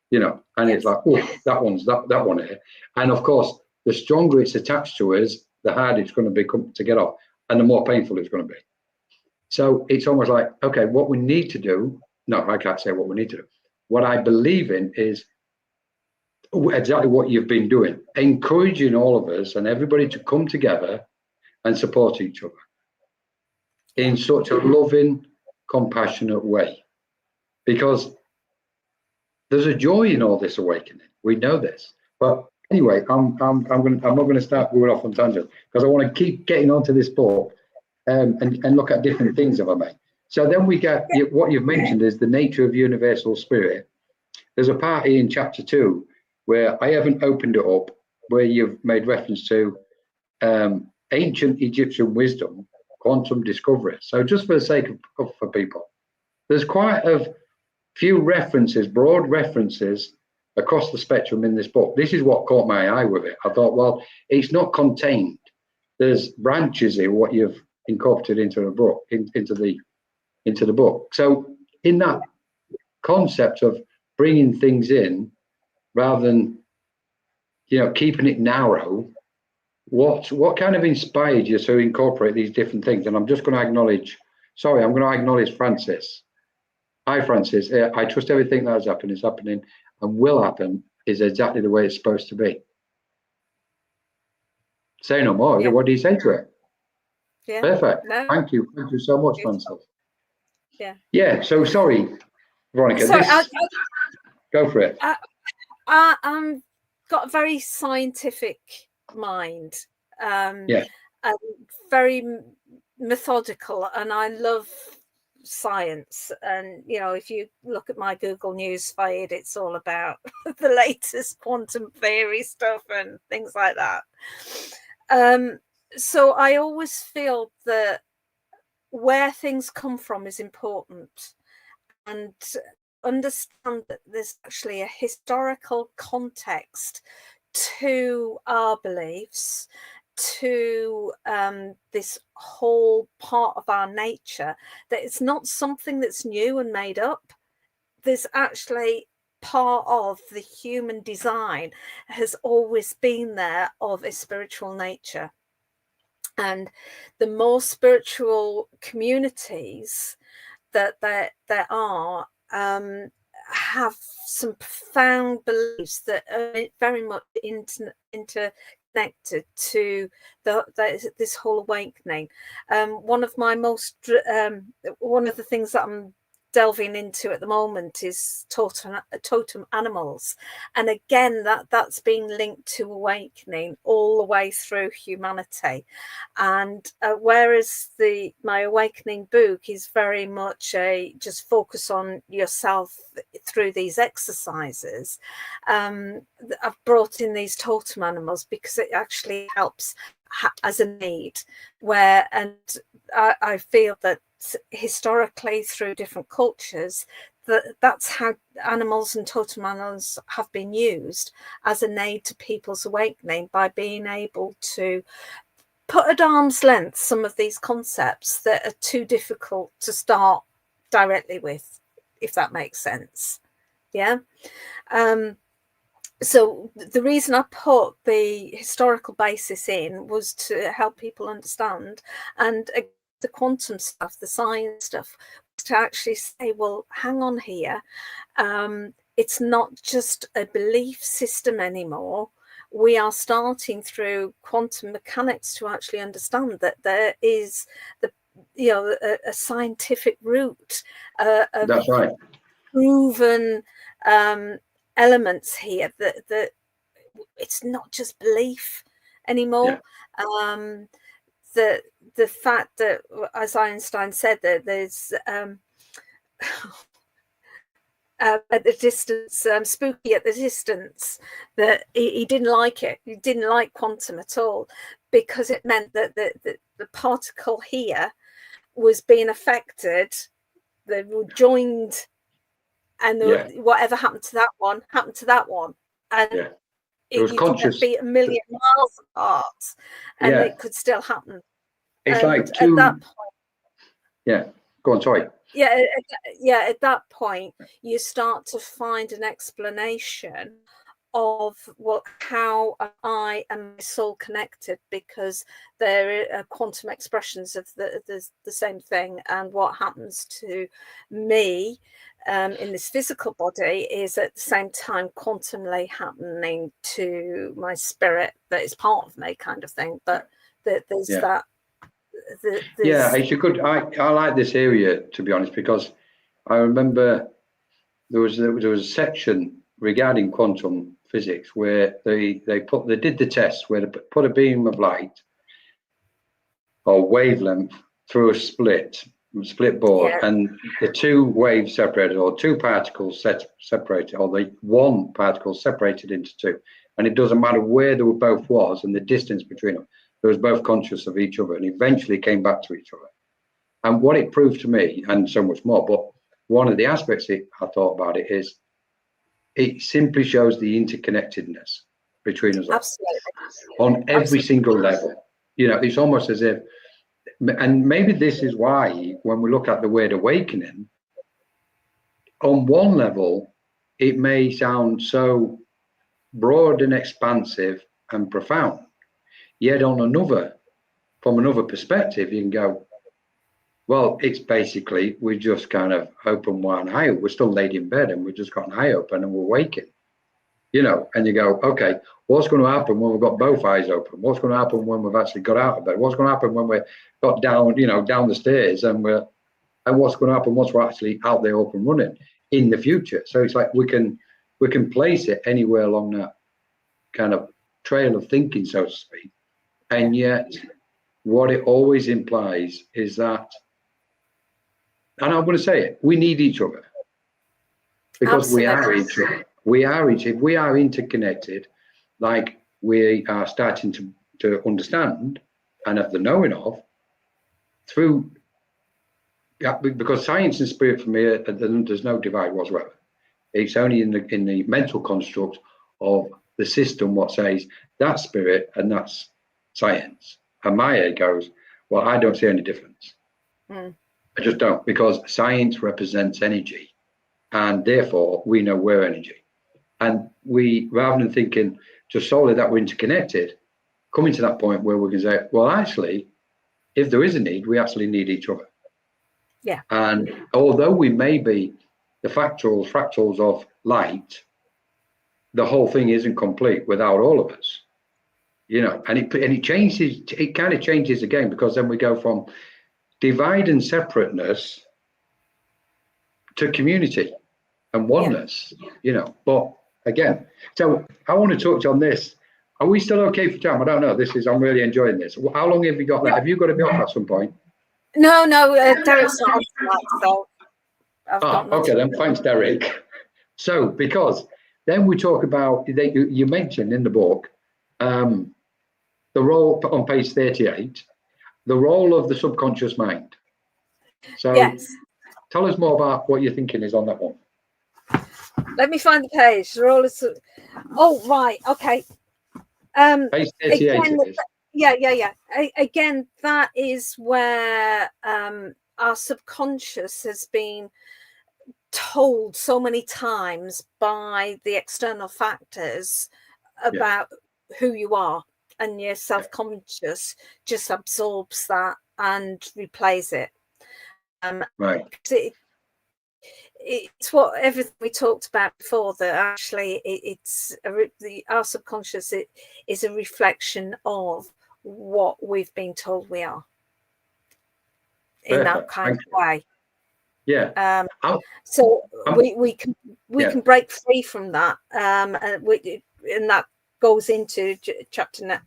you know, and it's like, oh, that one's that one here. And of course, the stronger it's attached to us, the harder it's going to become to get off, and the more painful it's going to be. So it's almost like, okay, what we need to do, no, I can't say what we need to do. What I believe in is exactly what you've been doing, encouraging all of us and everybody to come together and support each other in such a loving, compassionate way, because there's a joy in all this awakening. We know this, but anyway, I'm not going to start going off on tangent, because I want to keep getting onto this book and look at different things, if I may. So then we get what you've mentioned is the nature of universal spirit. There's a part in chapter 2 where I haven't opened it up, where you've made reference to ancient Egyptian wisdom, quantum discovery. So just for the sake of for people, there's quite a few references, broad references across the spectrum in this book. This is what caught my eye with it. I thought, well, it's not contained. There's branches here, what you've incorporated into the book, into the book. So in that concept of bringing things in, rather than, you know, keeping it narrow, what kind of inspired you to incorporate these different things? And I'm just going to acknowledge, I'm going to acknowledge Francis. Hi, Francis. I trust everything that has happened is happening and will happen is exactly the way it's supposed to be. Say no more. Yeah. What do you say to it? Yeah. Perfect. No. Thank you. Thank you so much, Francis. Yeah. Yeah. So sorry, Veronica. Sorry, go for it. I'm got a very scientific mind. And very methodical, and I love science. And you know, if you look at my Google News feed, it's all about the latest quantum theory stuff and things like that. So I always feel that where things come from is important, and understand that there's actually a historical context to our beliefs, to this whole part of our nature, that it's not something that's new and made up. There's actually part of the human design has always been there of a spiritual nature. And the more spiritual communities that there are, have some profound beliefs that are very much interconnected to this whole awakening. One of the things that I'm delving into at the moment is totem animals, and again that's been linked to awakening all the way through humanity. And whereas my awakening book is very much just focus on yourself through these exercises, I've brought in these totem animals because it actually helps as an aid, and I feel that historically through different cultures that's how animals and totem animals have been used as an aid to people's awakening, by being able to put at arm's length some of these concepts that are too difficult to start directly with, if that makes sense. Yeah. So the reason I put the historical basis in was to help people understand, and the quantum stuff, the science stuff, to actually say, well, hang on here, it's not just a belief system anymore. We are starting through quantum mechanics to actually understand that there is a scientific route, That's right, proven elements here, that it's not just belief anymore. Yeah. The fact that, as Einstein said, that there's at the distance, spooky at the distance, that he didn't like it. He didn't like quantum at all, because it meant that the particle here was being affected. They were joined and whatever happened to that one happened to that one, and it was you conscious. could be a million miles apart, and it could still happen. It's and like two. At that point, go on. Sorry. At that point, you start to find an explanation of how I and my soul connected, because there are quantum expressions of the same thing, and what happens to me in this physical body is at the same time quantumly happening to my spirit that is part of me, kind of thing. But there's that. If you could, I like this area, to be honest, because I remember there was a section regarding quantum physics where they did the test where they put a beam of light or wavelength through a split board, and the two waves separated, or two particles separated, or the one particle separated into two, and it doesn't matter where they were both was and the distance between them, they was both conscious of each other, and eventually came back to each other. And what it proved to me, and so much more, but one of the aspects I thought about it is it simply shows the interconnectedness between us all. Absolutely. On every single level. It's almost as if, and maybe this is why when we look at the word awakening, on one level, it may sound so broad and expansive and profound. Yet on from another perspective, you can go, well, it's basically, we just kind of open one eye. We're still laid in bed and we've just got an eye open and we're waking, and you go, okay, what's going to happen when we've got both eyes open? What's going to happen when we've actually got out of bed? What's going to happen when we got down, down the stairs, and what's going to happen once we're actually out there up and running in the future? So it's like we can place it anywhere along that kind of trail of thinking, so to speak. And yet what it always implies is that, and I'm going to say it, we need each other, because we are each other. We are interconnected, like we are starting to understand and have the knowing of through, because science and spirit for me, there's no divide whatsoever. It's only in the mental construct of the system what says that's spirit and that's science. And my head goes, well, I don't see any difference. I just don't, because science represents energy, and therefore we know we're energy. And we, rather than thinking just solely that we're interconnected, coming to that point where we can say, well, actually, if there is a need, we actually need each other. Yeah. And although we may be the fractals of light, the whole thing isn't complete without all of us. And it changes. It kind of changes again, because then we go from divide and separateness to community and oneness. But again, so I want to touch on this. Are we still okay for time? I don't know. I'm really enjoying this. How long have you got left? Have you got to be off at some point? No, Derek's not on tonight, so I've got okay then. Thanks, Derek. So, because then we talk about, you mentioned in the book, the role on page 38, the role of the subconscious mind. So yes. Tell us more about what your thinking is on that one. Let me find the page. The role is, right, okay. Page 38 again, it is. Yeah. Again, that is where our subconscious has been told so many times by the external factors about who you are, and your self-conscious just absorbs that and replays it. Right. It's what everything we talked about before, that actually our subconscious is a reflection of what we've been told we are. In that kind of way. Yeah. So we can break free from that, and that goes into chapter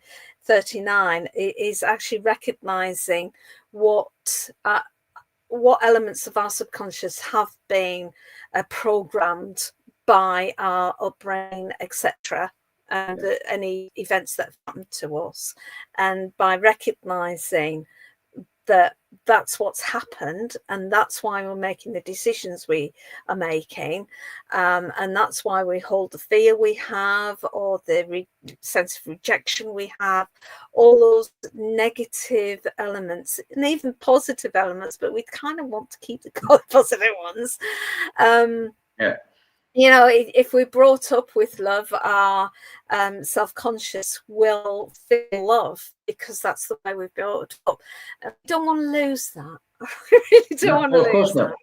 39. It is actually recognizing what elements of our subconscious have been programmed by our upbringing, etc., and any events that have happened to us, and by recognizing that that's what's happened, and that's why we're making the decisions we are making, and that's why we hold the fear we have, or the sense of rejection we have, all those negative elements, and even positive elements, but we kind of want to keep the positive ones. You know, if we're brought up with love, our self-conscious will feel love because that's the way we're brought up. We don't want to lose that. We really don't want to lose that.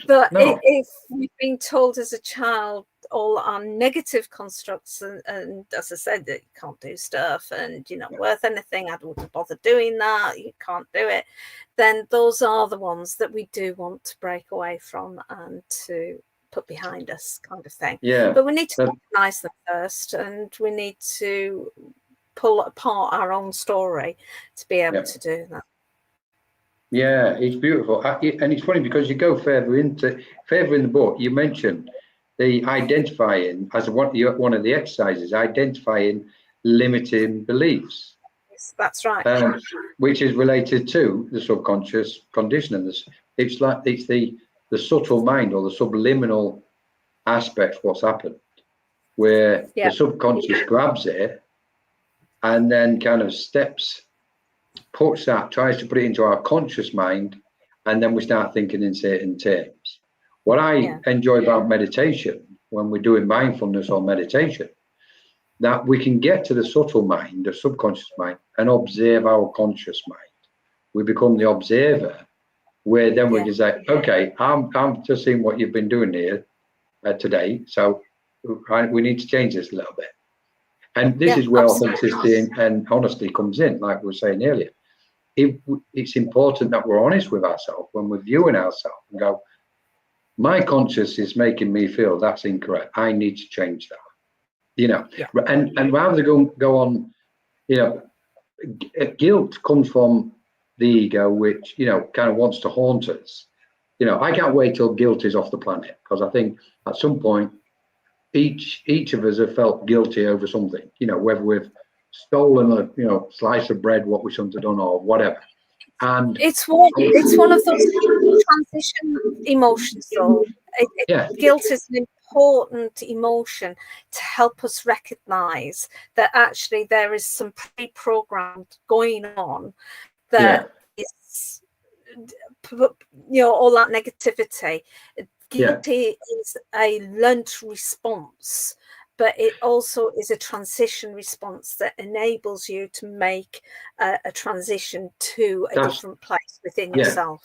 But if we've been told as a child all our negative constructs, and as I said, that you can't do stuff, and you're not worth anything, I wouldn't bother doing that, you can't do it, then those are the ones that we do want to break away from and to put behind us, kind of thing. But we need to recognize them first, and we need to pull apart our own story to be able to do that. Yeah, it's beautiful. And it's funny because you go further in the book, you mentioned the identifying as one of the exercises, identifying limiting beliefs. Yes, that's right. Which is related to the subconscious conditioning. It's the subtle mind, or the subliminal aspect of what's happened, where the subconscious grabs it and then kind of tries to put it into our conscious mind, and then we start thinking in certain terms. What I enjoy about meditation, when we're doing mindfulness or meditation, that we can get to the subtle mind, the subconscious mind, and observe our conscious mind. We become the observer, where then we can say, okay, I'm just seeing what you've been doing here today, so we need to change this a little bit. And this is where authenticity and honesty comes in, like we were saying earlier. It's important that we're honest with ourselves when we're viewing ourselves and go, my conscience is making me feel that's incorrect, I need to change that. You know, and rather than go on, you know, guilt comes from the ego, which, you know, kind of wants to haunt us. You know, I can't wait till guilt is off the planet, because I think at some point each of us have felt guilty over something, you know, whether we've stolen a, you know, slice of bread, what we shouldn't have done, or whatever. And it's one of those transition emotions, though. Guilt is an important emotion to help us recognize that actually there is some pre-programmed going on that is, you know, all that negativity. Guilty is a learned response, but it also is a transition response that enables you to make a transition to a different place within yourself.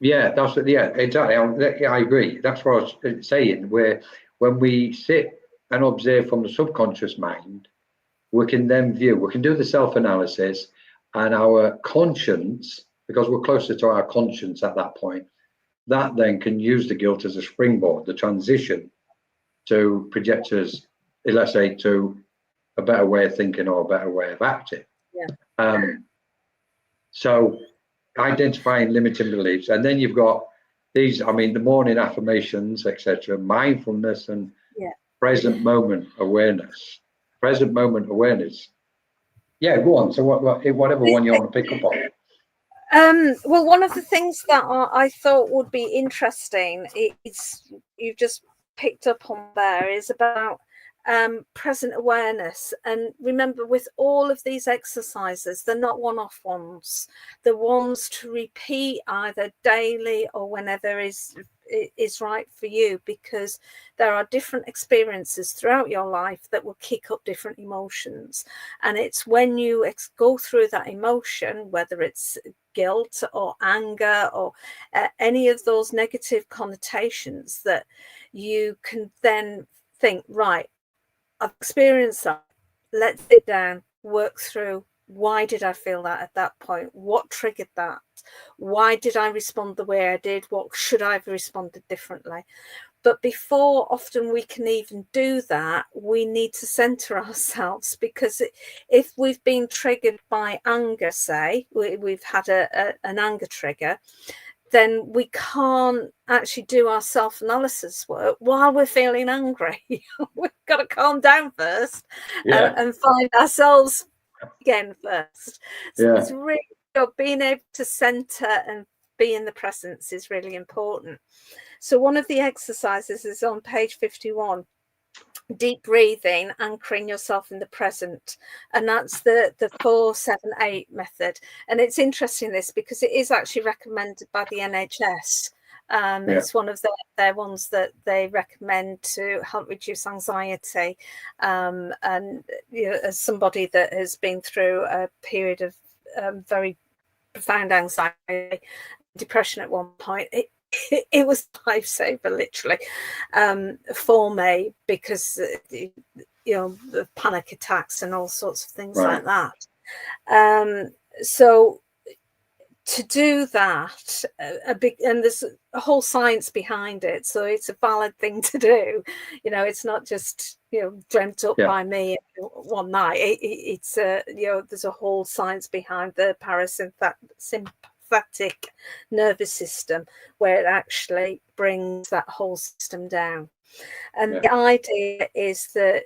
Exactly. I agree. That's what I was saying, where when we sit and observe from the subconscious mind, we can then view, we can do the self-analysis, and our conscience, because we're closer to our conscience at that point, that then can use the guilt as a springboard, the transition to project us, let's say, to a better way of thinking or a better way of acting. So identifying limiting beliefs, and then you've got these, I mean, the morning affirmations, etc., mindfulness, and present moment awareness. Present moment awareness. Yeah, go on. So whatever one you want to pick up on. Well, one of the things that I thought would be interesting is, you've just picked up on there, is about present awareness. And remember, with all of these exercises, they're not one-off ones. They're ones to repeat either daily or whenever is right for you, because there are different experiences throughout your life that will kick up different emotions. And it's when you go through that emotion, whether it's guilt or anger or any of those negative connotations, that you can then think, right, I've experienced that, let's sit down, work through, why did I feel that at that point? What triggered that? Why did I respond the way I did? What should I have responded differently? But before often we can even do that, we need to center ourselves, because if we've been triggered by anger, say, we've had an anger trigger, then we can't actually do our self-analysis work while we're feeling angry. We've got to calm down first and find ourselves again first. So it's really being able to center and be in the presence is really important. So one of the exercises is on page 51. Deep breathing, anchoring yourself in the present, and that's the 4-7-8 method. And it's interesting this because it is actually recommended by the NHS. It's one of their ones that they recommend to help reduce anxiety. And as somebody that has been through a period of very profound anxiety, depression at one point, it was a lifesaver, literally, for me, because the panic attacks and all sorts of things like that. So to do that, and there's a whole science behind it, so it's a valid thing to do. It's not just dreamt up by me one night. It's there's a whole science behind the sympathetic nervous system, where it actually brings that whole system down. And the idea is that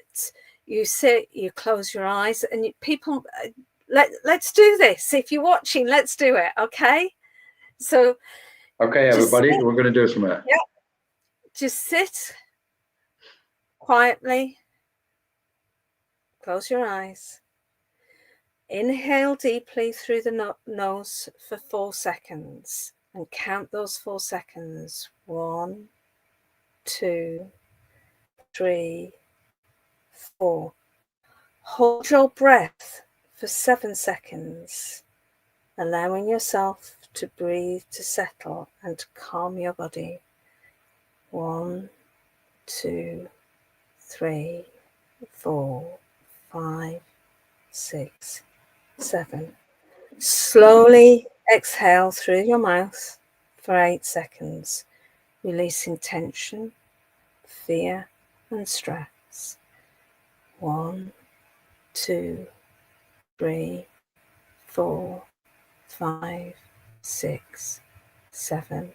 you sit, you close your eyes, and people, let's do this. If you're watching, let's do it. Okay, so everybody, we're going to do some just sit quietly, close your eyes, inhale deeply through the nose for 4 seconds and count those 4 seconds. 1, 2, 3, 4. Hold your breath for 7 seconds, allowing yourself to breathe, to settle and to calm your body. 1, 2, 3, 4, 5, 6, 7. Slowly exhale through your mouth for 8 seconds, releasing tension, fear and stress. 1, 2, 3, 4, 5, 6, 7,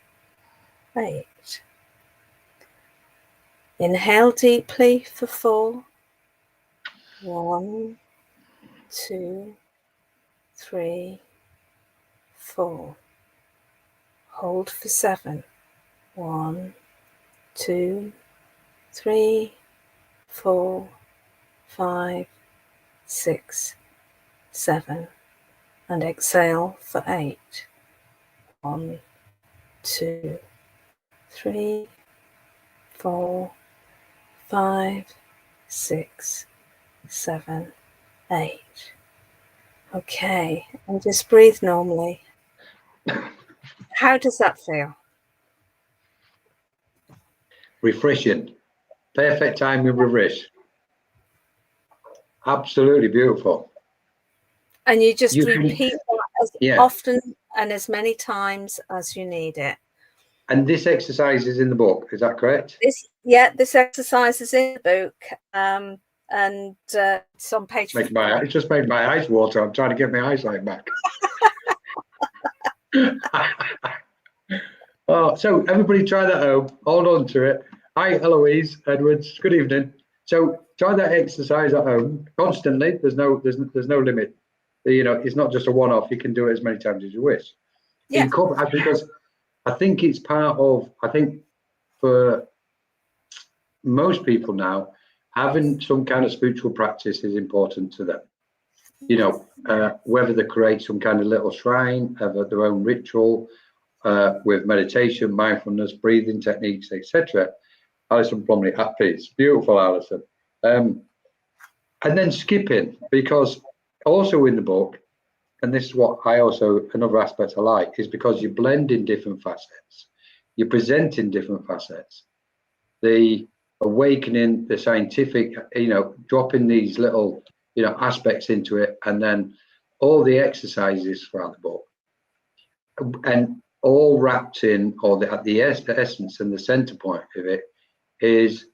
8. Inhale deeply for 4. 1, 2, 3, 4. Hold for 7. 1, 2, 3, 4, 5, 6, 7. And exhale for 8. 1, 2, 3, 4, 5, 6, 7, 8. Okay, and just breathe normally. How does that feel? Refreshing. Perfect time with refresh. Absolutely beautiful. And you just repeat that as often and as many times as you need it. And this exercise is in the book, is that correct? This exercise is in the book, and it's on page. It just made my eyes water. I'm trying to get my eyesight back. So everybody try that home. Hold on to it. Hi, Eloise Edwards. Good evening. So try that exercise at home constantly. There's no limit. It's not just a one-off. You can do it as many times as you wish. Yeah. Because I think it's part of. I think for most people now, having some kind of spiritual practice is important to them. Whether they create some kind of little shrine, have their own ritual with meditation, mindfulness, breathing techniques, etc. Alison Plumley, at peace. Beautiful, Alison. And then skipping, because also in the book, and this is what another aspect I like, is because you blend in different facets. You present in different facets. The awakening, the scientific, dropping these little, aspects into it, and then all the exercises throughout the book, and all wrapped in, at the essence and the center point of it is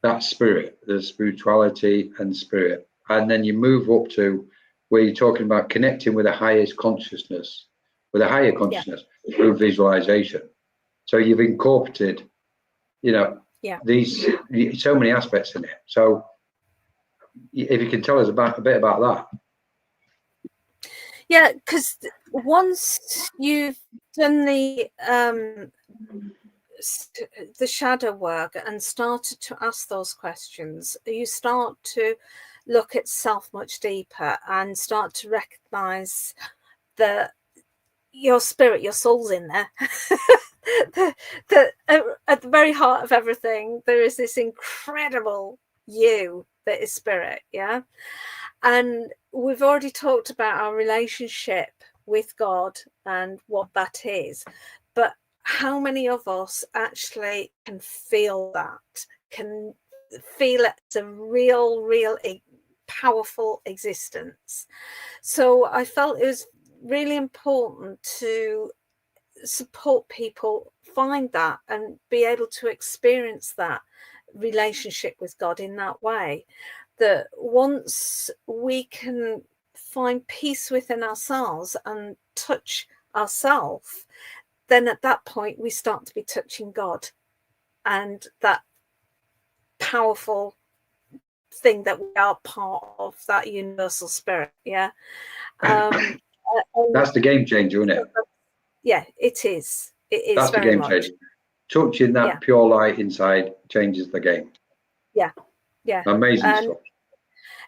that spirit, the spirituality and spirit. And then you move up to where you're talking about connecting with the highest consciousness, with a higher consciousness through visualization. So you've incorporated, these so many aspects in it. So if you can tell us a bit about that. Yeah, because once you've done the shadow work and started to ask those questions, you start to look at self much deeper and start to recognize that your spirit, your soul's in there. At the very heart of everything, there is this incredible you that is spirit. Yeah. And we've already talked about our relationship with God and what that is. But how many of us actually can feel that, can feel it as a real powerful existence? So I felt it was really important to support people find that and be able to experience that relationship with God in that way. That once we can find peace within ourselves and touch ourselves, then at that point we start to be touching God and that powerful thing that we are part of, that universal spirit. Yeah. That's the game changer, isn't it? Yeah, it is. It is. That's the very game much. changer. Touching that pure light inside changes the game. Yeah. Yeah. Amazing stuff.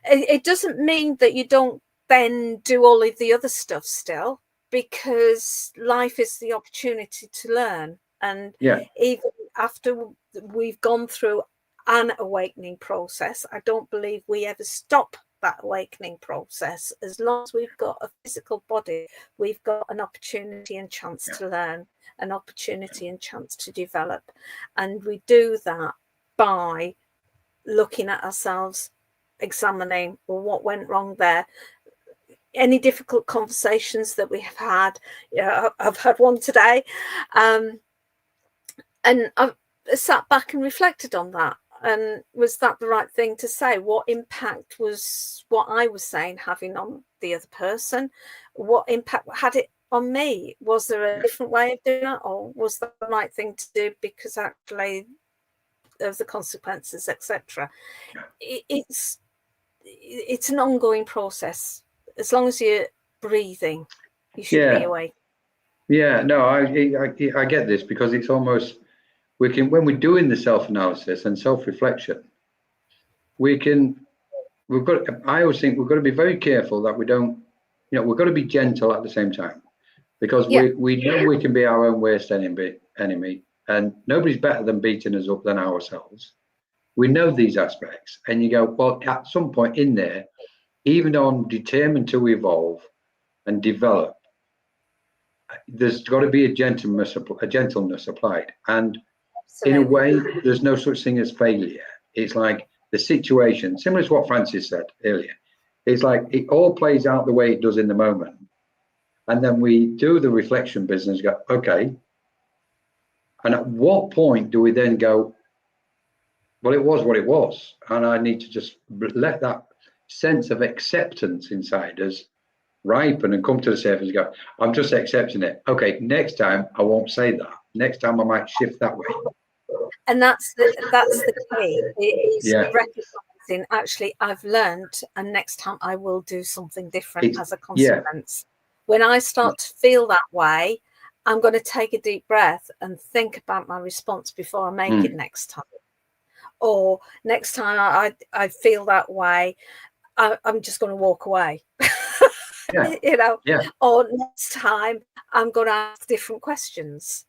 It doesn't mean that you don't then do all of the other stuff still, because life is the opportunity to learn. And even after we've gone through an awakening process, I don't believe we ever stop that awakening process. As long as we've got a physical body, we've got an opportunity and chance to learn, an opportunity and chance to develop. And we do that by looking at ourselves, examining, well, what went wrong there, any difficult conversations that we have had. I've had one today, and I've sat back and reflected on that. And was that the right thing to say? What impact was what I was saying having on the other person? What impact had it on me? Was there a different way of doing it, or was that the right thing to do because actually of the consequences, etc.? It's an ongoing process. As long as you're breathing, you should be awake. Yeah, no, I get this, because it's almost, we can, when we're doing the self-analysis and self-reflection, I always think we've got to be very careful that we don't, we've got to be gentle at the same time, because we know we can be our own worst enemy, and nobody's better than beating us up than ourselves. We know these aspects, and you go, well, at some point in there, even though I'm determined to evolve and develop, there's got to be a gentleness applied. And in a way, there's no such thing as failure. It's like the situation, similar to what Francis said earlier. It's like it all plays out the way it does in the moment. And then we do the reflection business, go, okay. And at what point do we then go, well, it was what it was, and I need to just let that sense of acceptance inside us ripen and come to the surface and go, I'm just accepting it. Okay, next time I won't say that. Next time I might shift that way. And that's the key. It is recognizing, actually, I've learned, and next time I will do something different as a consequence. When I start to feel that way, I'm going to take a deep breath and think about my response before I make it next time. Or next time I feel that way, I'm just going to walk away. Or next time I'm going to ask different questions.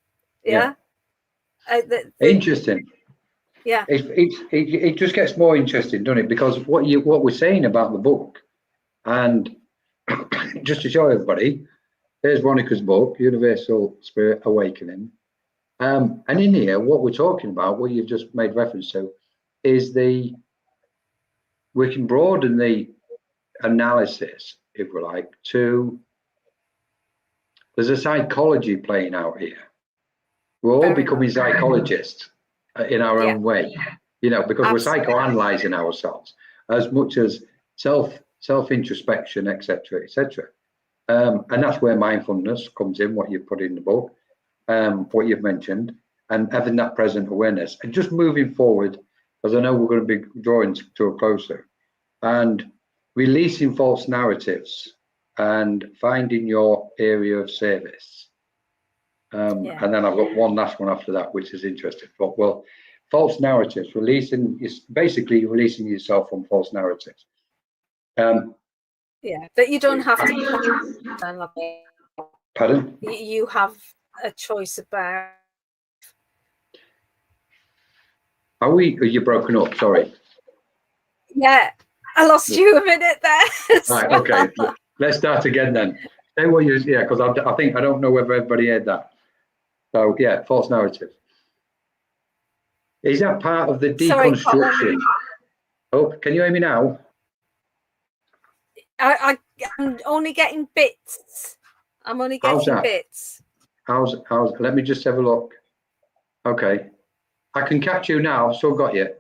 Interesting. It just gets more interesting, doesn't it? Because what we're saying about the book, and just to show everybody, there's Veronica's book, Universal Spirit Awakening. And in here, what we're talking about, what you've just made reference to, is we can broaden the analysis, if we like, to, there's a psychology playing out here. We're all becoming psychologists in our own way, because we're psychoanalyzing ourselves as much as self-introspection, etc., etc. And that's where mindfulness comes in, what you've put in the book, what you've mentioned, and having that present awareness. And just moving forward, as I know we're going to be drawing to a closer, and releasing false narratives and finding your area of service. And then I've got one last one after that, which is interesting. But well, false narratives, basically releasing yourself from false narratives. But you don't have to. Pardon? You have a choice about. Are you broken up? Sorry. Yeah, I lost you a minute there. Right, okay. Let's start again then. Say what you, because I think I don't know whether everybody heard that. So yeah, false narrative. Is that part of the deconstruction? Oh, can you hear me now? I'm only getting bits. I'm only getting bits. How's? Let me just have a look. Okay, I can catch you now. I've still got you.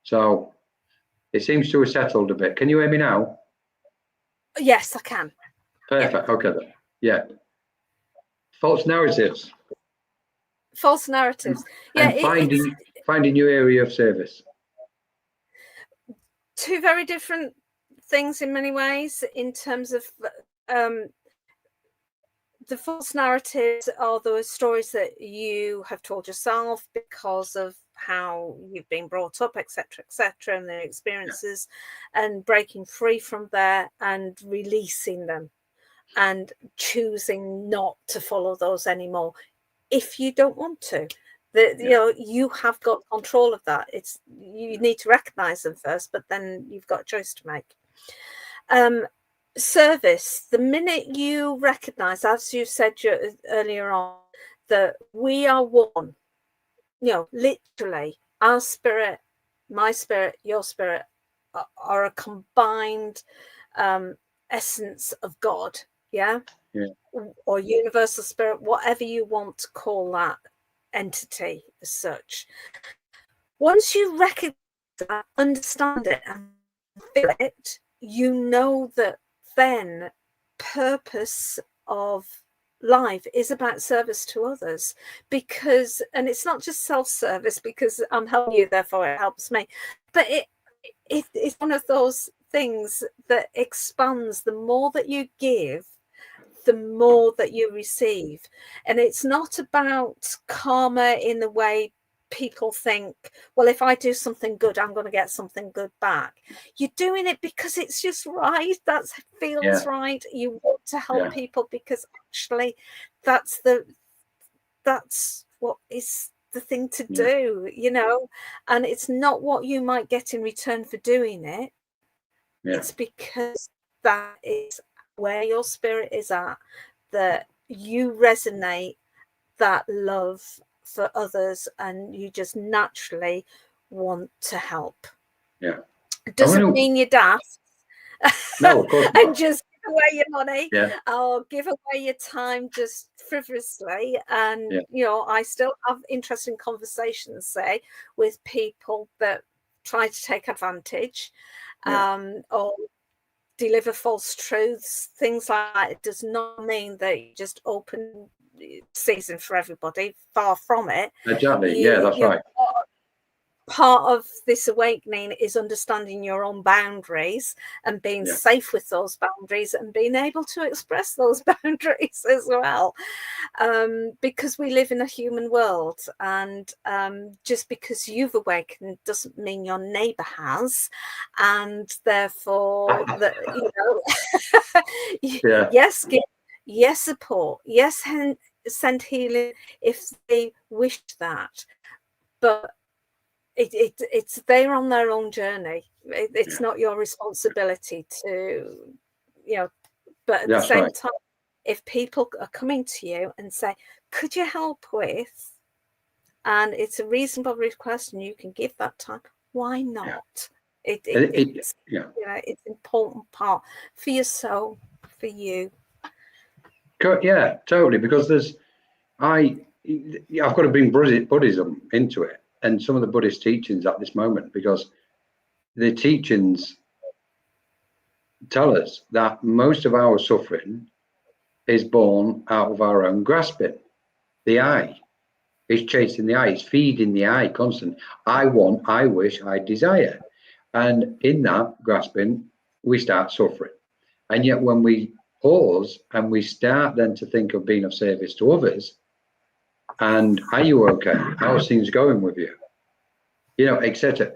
So it seems to have settled a bit. Can you hear me now? Yes, I can. Perfect. Yeah. Okay then. Yeah. False narratives. False narratives. Yeah. And finding your area of service. Two very different things in many ways. In terms of the false narratives are those stories that you have told yourself because of how you've been brought up, etc., and their experiences, and breaking free from there and releasing them and choosing not to follow those anymore if you don't want to. You have got control of that. You need to recognize them first, but then you've got a choice to make. Service, the minute you recognize, as you said earlier on, that we are one, literally our spirit, my spirit, your spirit are a combined essence of God, or universal spirit, whatever you want to call that entity as such. Once you recognize that, understand it and feel it, you know that then purpose of life is about service to others, and it's not just self-service because I'm helping you, therefore it helps me, but it's one of those things that expands. The more that you give, the more that you receive. And it's not about karma in the way people think, well, if I do something good, I'm going to get something good back. You're doing it because it's just right. That feels right. You want to help people because actually that's what is the thing to do, and it's not what you might get in return for doing it. It's because that is where your spirit is at, that you resonate that love for others and you just naturally want to help. It doesn't mean you're daft. No, of course not. And just give away your money or give away your time just frivolously. And I still have interesting conversations, say, with people that try to take advantage or deliver false truths, things like that. It does not mean that you just open season for everybody. Far from it. Exactly. That's right. Part of this awakening is understanding your own boundaries and being safe with those boundaries and being able to express those boundaries as well, because we live in a human world, and just because you've awakened doesn't mean your neighbor has, and therefore yes, give, yes, support, yes, send healing if they wish that, but it's they're on their own journey. It's not your responsibility to, but at the same time, if people are coming to you and say, could you help with, and it's a reasonable request and you can give that time, why not? It's it's an important part for your soul, for you. Yeah, totally, because I've got to bring Buddhism into it, and some of the Buddhist teachings at this moment, because the teachings tell us that most of our suffering is born out of our own grasping. The I is chasing the I, it's feeding the I constant. I want, I wish, I desire. And in that grasping, we start suffering. And yet when we pause and we start then to think of being of service to others. And are you okay? How's things going with you? You know, etc.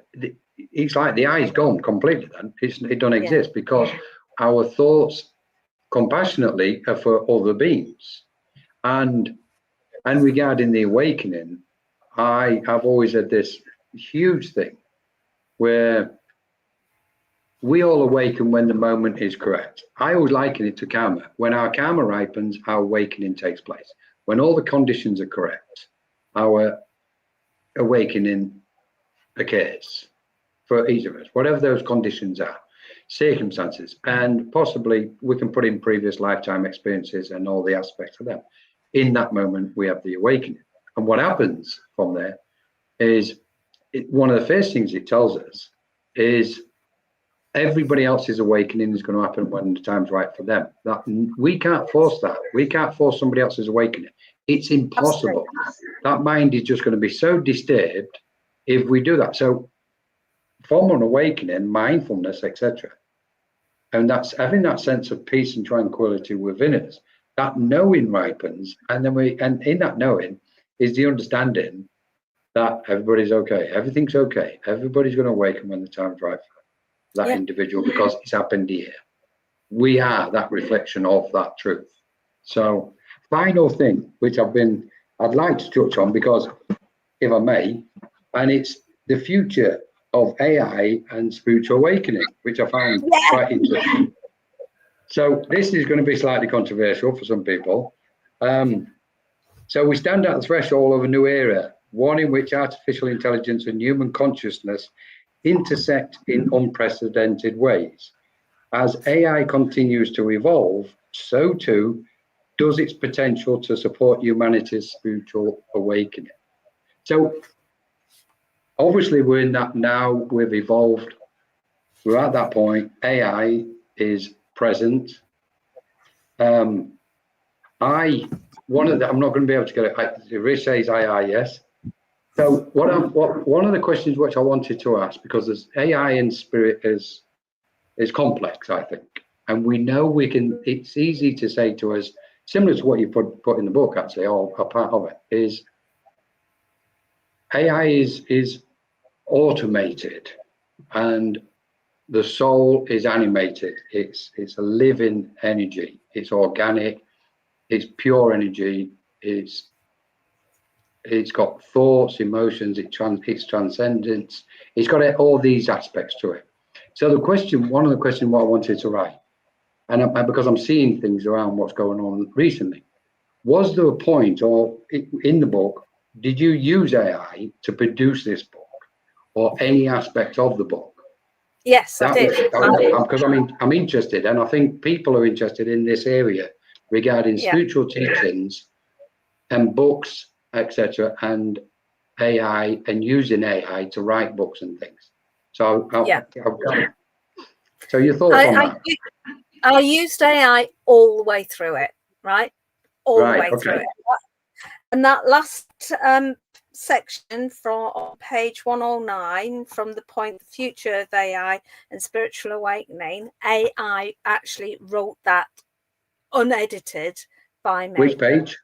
It's like the eye's gone completely then. It don't exist because our thoughts compassionately are for other beings. And regarding the awakening, I have always had this huge thing where we all awaken when the moment is correct. I always liken it to karma. When our karma ripens, our awakening takes place. When all the conditions are correct, our awakening occurs for each of us, whatever those conditions are, circumstances, and possibly we can put in previous lifetime experiences and all the aspects of them. In that moment, we have the awakening. And what happens from there is one of the first things it tells us is everybody else's awakening is going to happen when the time's right for them. That we can't force that. We can't force somebody else's awakening. It's impossible. That mind is just going to be so disturbed if we do that. So from an awakening, mindfulness, etc. And that's having that sense of peace and tranquility within us. That knowing ripens, and in that knowing is the understanding that everybody's okay, everything's okay, everybody's going to awaken when the time's right for that individual because it's happened here. We are that reflection of that truth. So, final thing which I'd like to touch on because, if I may, and it's the future of AI and spiritual awakening, which I find quite interesting. So this is going to be slightly controversial for some people. So we stand at the threshold of a new era, one in which artificial intelligence and human consciousness intersect in unprecedented ways. As AI continues to evolve, so too does its potential to support humanity's spiritual awakening. So obviously we're in that now, we've evolved, we're at that point, AI is present. I'm not going to be able to get it. Rich says yes. So one of the questions which I wanted to ask, because there's AI and spirit is complex, I think, and we know it's easy to say to us, similar to what you put in the book, actually, or a part of it, is AI is automated and the soul is animated. It's a living energy. It's organic. It's pure energy. It's got thoughts, emotions. It's transcendence. It's got all these aspects to it. So one of the questions what I wanted to write, and because I'm seeing things around what's going on recently, was there a point, or in the book, did you use AI to produce this book, or any aspect of the book? Yes, I did. Because I'm interested, and I think people are interested in this area regarding spiritual teachings and books, etc., and AI, and using AI to write books and things. So, so your thoughts on that? I used AI all the way through it, right? All the way through it. And that last section on page 109, from the point the future of AI and spiritual awakening, AI actually wrote that unedited by me. Which page?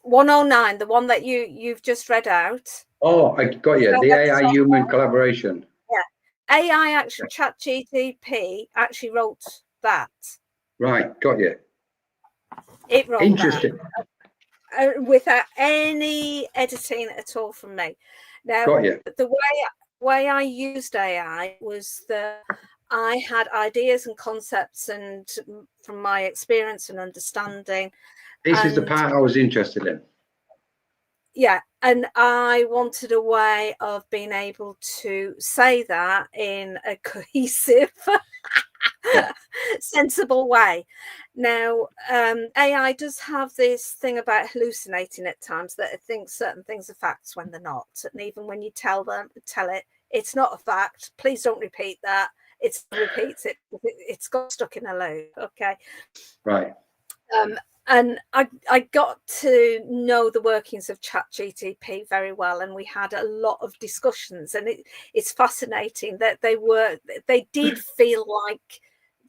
109, the one that you've just read out. Oh, I got you. The AI human collaboration. Yeah, AI actually, ChatGPT actually wrote that. Right, got you. It wrote interesting. Without any editing at all from me. Now, the way I used AI was that I had ideas and concepts, and from my experience and understanding. This is the part I was interested in. Yeah, and I wanted a way of being able to say that in a cohesive, sensible way. Now, AI does have this thing about hallucinating at times, that it thinks certain things are facts when they're not. And even when you tell it, it's not a fact, please don't repeat that. It repeats it. It's got stuck in a loop. Okay. Right. And I got to know the workings of ChatGPT very well, and we had a lot of discussions, and it's fascinating that they did feel like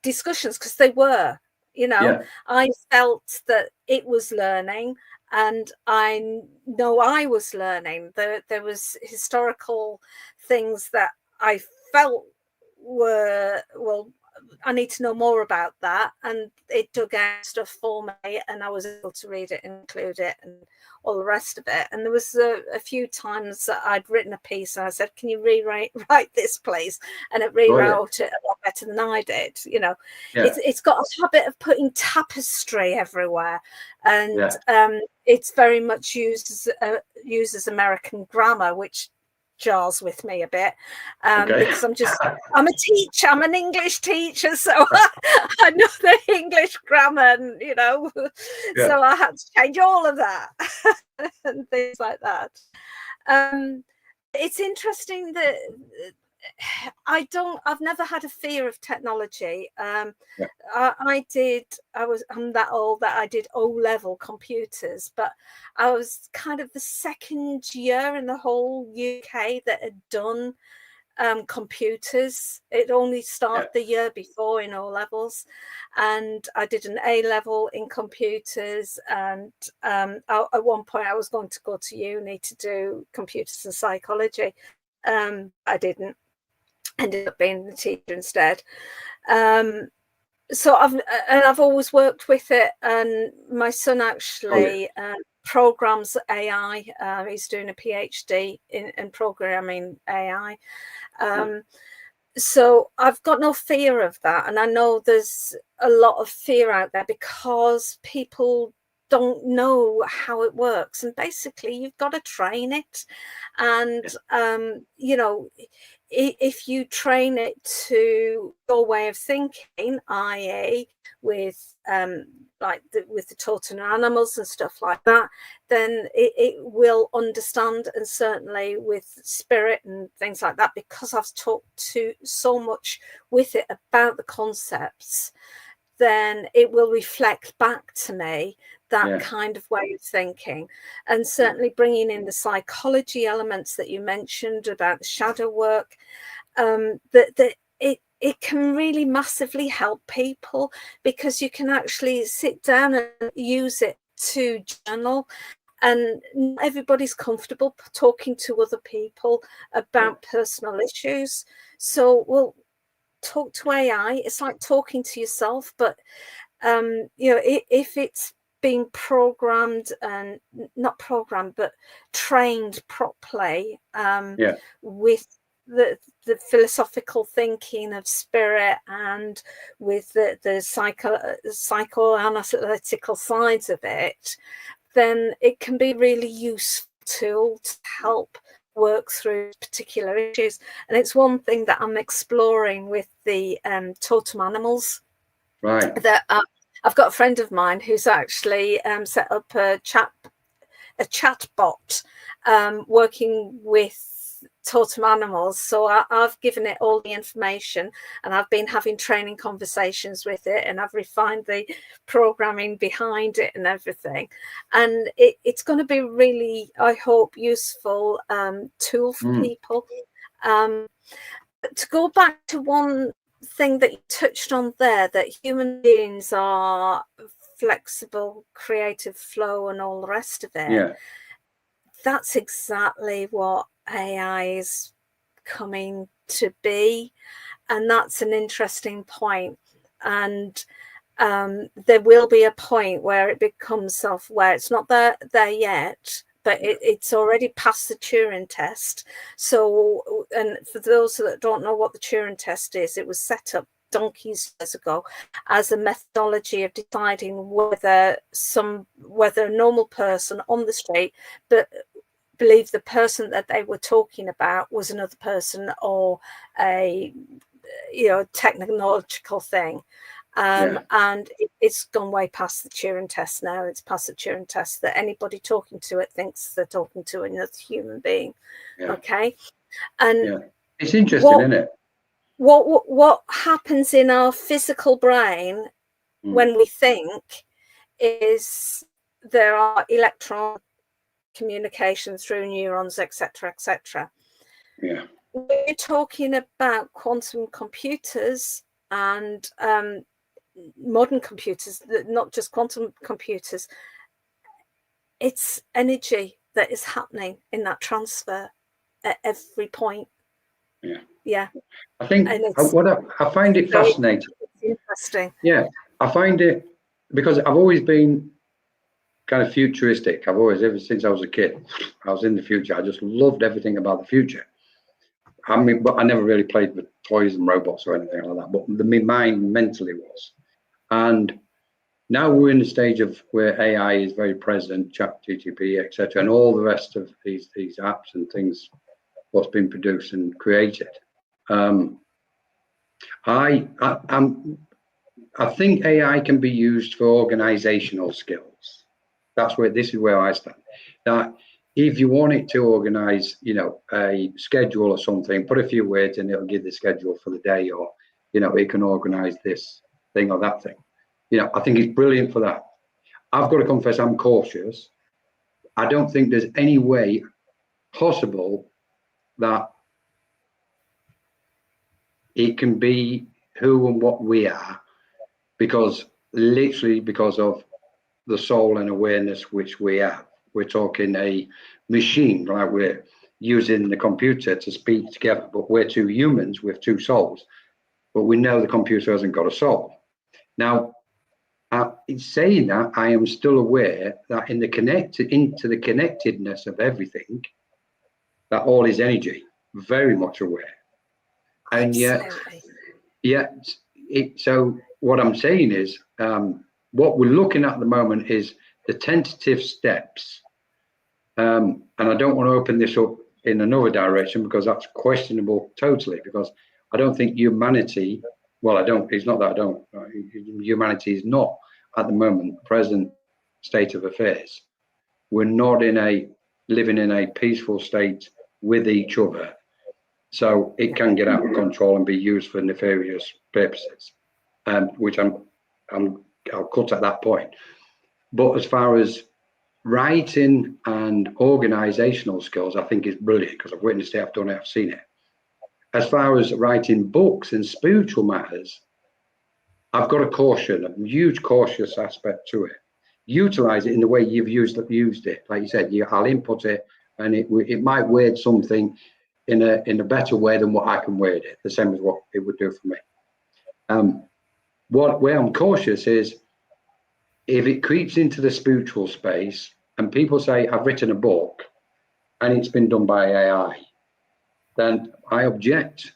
discussions, because they were, You know, Yeah. I felt that it was learning, and I know I was learning. There was historical things that I felt were, well, I need to know more about that, and it dug out stuff for me, and I was able to read it and include it and all the rest of it. And there was a few times that I'd written a piece and I said, can you write this, please? And it rewrote it a lot better than I did. You know, it's got a habit of putting tapestry everywhere, and it's very much uses American grammar, which jars with me a bit, because I'm a teacher, I'm an English teacher, so I know the English grammar, and you know, so I had to change all of that and things like that. It's interesting that I've never had a fear of technology. I'm that old that I did O-level computers, but I was kind of the second year in the whole UK that had done computers. It only started the year before in O-levels, and I did an A-level in computers, and at one point I was going to go to uni to do computers and psychology. I didn't. Ended up being the teacher instead. So I've always worked with it, and my son actually programs AI. He's doing a PhD in programming AI. So I've got no fear of that, and I know there's a lot of fear out there because people don't know how it works, and basically you've got to train it. And you know, if you train it to your way of thinking, i.e. with with the totem animals and stuff like that, then it will understand. And certainly with spirit and things like that, because I've talked to so much with it about the concepts, then it will reflect back to me that kind of way of thinking. And certainly bringing in the psychology elements that you mentioned about the shadow work, that it can really massively help people, because you can actually sit down and use it to journal. And not everybody's comfortable talking to other people about personal issues. So, well, talk to AI. It's like talking to yourself, but you know, if it's being programmed, and not programmed, but trained properly, with the philosophical thinking of spirit, and with the psychoanalytical sides of it, then it can be a really useful tool to help work through particular issues. And it's one thing that I'm exploring with the totem animals. Right. That I've got a friend of mine who's actually set up a chat bot working with totem animals. So I've given it all the information, and I've been having training conversations with it, and I've refined the programming behind it and everything. And it's going to be really, I hope, useful tool for people. To go back to one thing that you touched on there, that human beings are flexible, creative flow and all the rest of it, that's exactly what AI is coming to be. And that's an interesting point. And there will be a point where it becomes self-aware. It's not there yet, but it's already past the Turing test. So, and for those that don't know what the Turing test is, it was set up donkeys years ago as a methodology of deciding whether a normal person on the street believed the person that they were talking about was another person, or a technological thing. And it's gone way past the Turing test now. It's past the Turing test that anybody talking to it thinks they're talking to another human being. Okay. And it's interesting, isn't it? What happens in our physical brain when we think is there are electron communication through neurons, etc., etc. We're talking about quantum computers, and modern computers, not just quantum computers, it's energy that is happening in that transfer at every point. Yeah. I think I find it fascinating. Interesting. Yeah, I find it, because I've always been kind of futuristic. I've always, ever since I was a kid, I was in the future. I just loved everything about the future. I mean, but I never really played with toys and robots or anything like that. But my mind mentally was. And now we're in the stage of where AI is very present, ChatGPT, etc., and all the rest of these apps and things, what's been produced and created. I think AI can be used for organizational skills. This is where I stand. That if you want it to organize, a schedule or something, put a few words and it'll give the schedule for the day, or, it can organize this thing or that thing. I think it's brilliant for that. I've got to confess, I'm cautious. I don't think there's any way possible that it can be who and what we are, because of the soul and awareness which we have. We're talking a machine, like we're using the computer to speak together, but we're two humans with two souls. But we know the computer hasn't got a soul. Now, in saying that, I am still aware that into the connectedness of everything, that all is energy, very much aware. And so what I'm saying is, what we're looking at the moment is the tentative steps. And I don't want to open this up in another direction, because that's questionable totally, because I don't think humanity, it's not that I don't, humanity is not at the moment, present state of affairs. We're not living in a peaceful state with each other. So it can get out of control and be used for nefarious purposes, which I'll cut at that point. But as far as writing and organizational skills, I think is brilliant, because I've witnessed it, I've done it, I've seen it. As far as writing books and spiritual matters, I've got a huge cautious aspect to it. Utilize it in the way you've used it. Like you said, I'll input it, and it might word something in a better way than what I can word it, the same as what it would do for me. Where I'm cautious is if it creeps into the spiritual space and people say, I've written a book and it's been done by AI, then I object.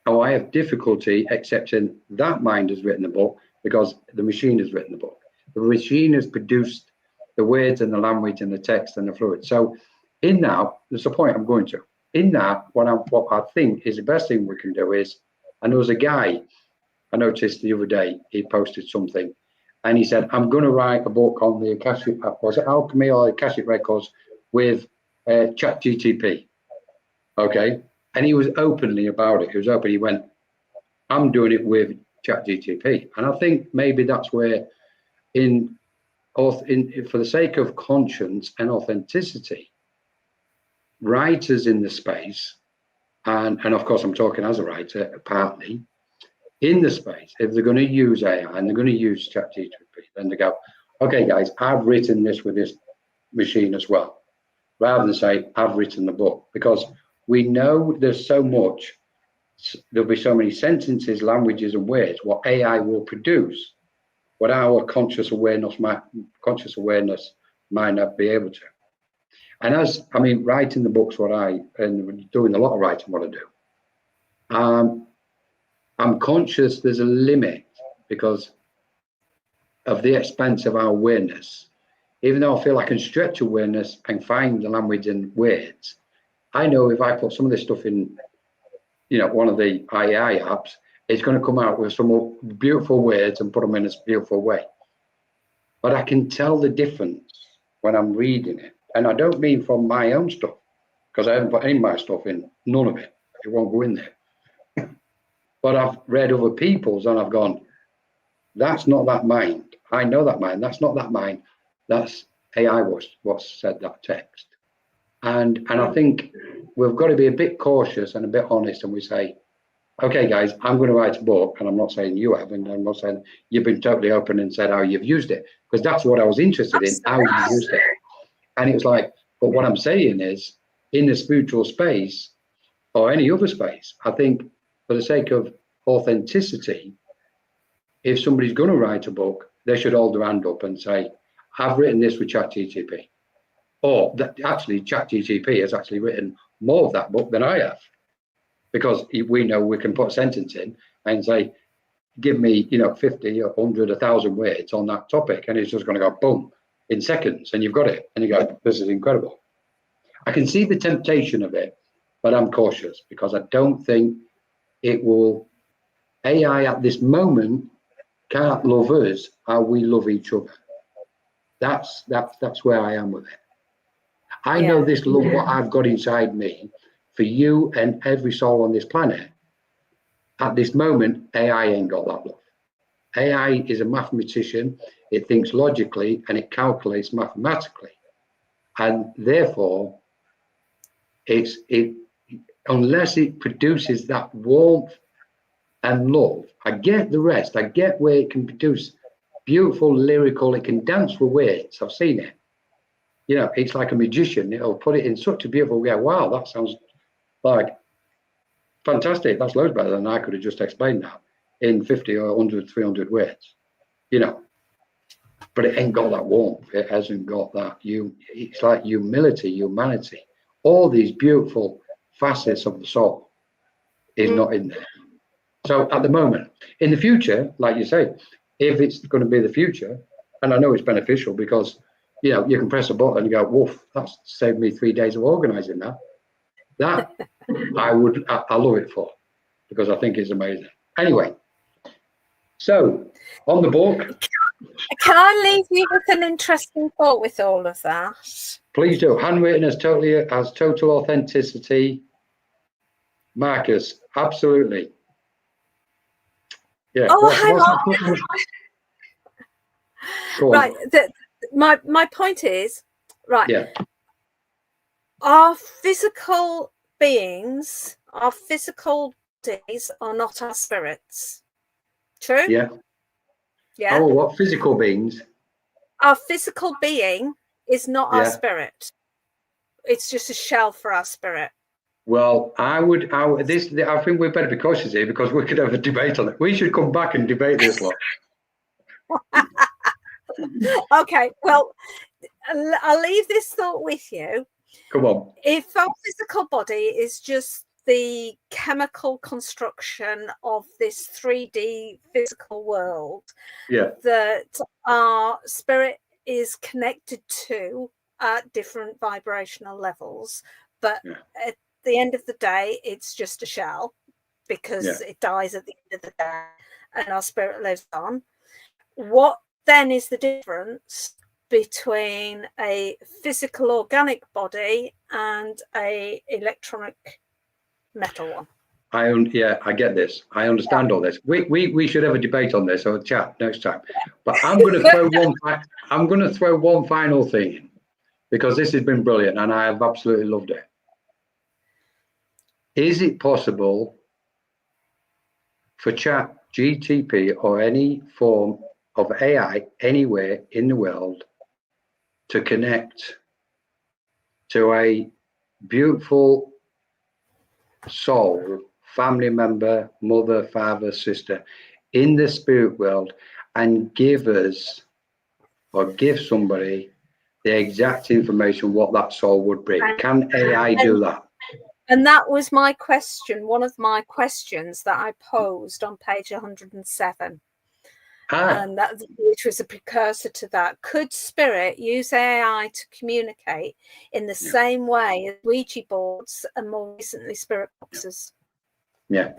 Or I have difficulty accepting that mind has written the book, because the machine has written the book. The machine has produced the words and the language and the text and the fluid. So in that, there's a point I'm going to. In that, what I think is the best thing we can do is, and there was a guy I noticed the other day, he posted something, and he said, I'm going to write a book on the Akashic, was it alchemy or Akashic records with ChatGPT. Okay. And he was openly about it. He went, I'm doing it with ChatGPT. And I think maybe that's where, for the sake of conscience and authenticity, writers in the space, and of course I'm talking as a writer, partly, in the space, if they're going to use AI and they're going to use ChatGPT, then they go, okay, guys, I've written this with this machine as well, rather than say, I've written the book, because we know there's so much, there'll be so many sentences, languages, and words, what AI will produce, what our conscious awareness might not be able to. And writing the books, and doing a lot of writing, what I do, I'm conscious there's a limit because of the expanse of our awareness. Even though I feel I can stretch awareness and find the language and words, I know if I put some of this stuff in, one of the AI apps, it's going to come out with some beautiful words and put them in a beautiful way. But I can tell the difference when I'm reading it. And I don't mean from my own stuff, because I haven't put any of my stuff in, none of it. It won't go in there. But I've read other people's and I've gone, that's not that mind. I know that mind. That's not that mind. That's AI what said that text. And I think we've got to be a bit cautious and a bit honest, and we say, okay, guys, I'm going to write a book, and I'm not saying you have, and I'm not saying you've been totally open and said how you've used it, because that's what I was interested in, how you used it. And it was like, but what I'm saying is, in the spiritual space or any other space, I think for the sake of authenticity, if somebody's going to write a book, they should hold their hand up and say, I've written this with ChatGPT. Or that actually ChatGPT has actually written more of that book than I have. Because we know we can put a sentence in and say, give me, 50 or 100, 1,000 words on that topic. And it's just going to go boom in seconds and you've got it. And you go, this is incredible. I can see the temptation of it, but I'm cautious because I don't think it will. AI at this moment can't love us how we love each other. That's where I am with it. I know this love, what I've got inside me for you and every soul on this planet. At this moment, AI ain't got that love. AI is a mathematician. It thinks logically and it calculates mathematically. And therefore, unless it produces that warmth and love, I get the rest. I get where it can produce beautiful lyrical, it can dance with words. I've seen it. It's like a magician. It'll put it in such a beautiful way. Wow, that sounds like fantastic. That's loads better than I could have just explained that in 50 or 100, 300 words. But it ain't got that warmth. It hasn't got that. It's like humility, humanity. All these beautiful facets of the soul is not in there. So at the moment, in the future, like you say, if it's going to be the future, and I know it's beneficial because, you can press a button and you go, woof, that's saved me 3 days of organizing that. That I love it for because I think it's amazing. Anyway, so on the book. Can I leave you with an interesting thought with all of that? Please do. Handwritten has total authenticity. Marcus, absolutely. Yeah. Oh, hang on. Right. My point is, right. Yeah. Our physical beings, our physical bodies are not our spirits. True? Yeah. Yeah. Oh, what physical beings? Our physical being is not our spirit. It's just a shell for our spirit. Well, I think we better be cautious here because we could have a debate on it. We should come back and debate this lot. Okay, well, I'll leave this thought with you. Come on. If our physical body is just the chemical construction of this 3D physical world, that our spirit is connected to at different vibrational levels, but at the end of the day, it's just a shell because it dies at the end of the day and our spirit lives on. What then is the difference between a physical organic body and a electronic metal one? I get this. I understand all this. We should have a debate on this or a chat next time. But I'm going to throw one final thing in because this has been brilliant and I have absolutely loved it. Is it possible for ChatGPT or any form of AI anywhere in the world to connect to a beautiful soul, family member, mother, father, sister in the spirit world and give us or give somebody the exact information what that soul would bring? Can AI do that? And that was my question, one of my questions that I posed on page 107. And that, which was a precursor to that. Could spirit use AI to communicate in the same way as Ouija boards and more recently spirit boxes? Yeah.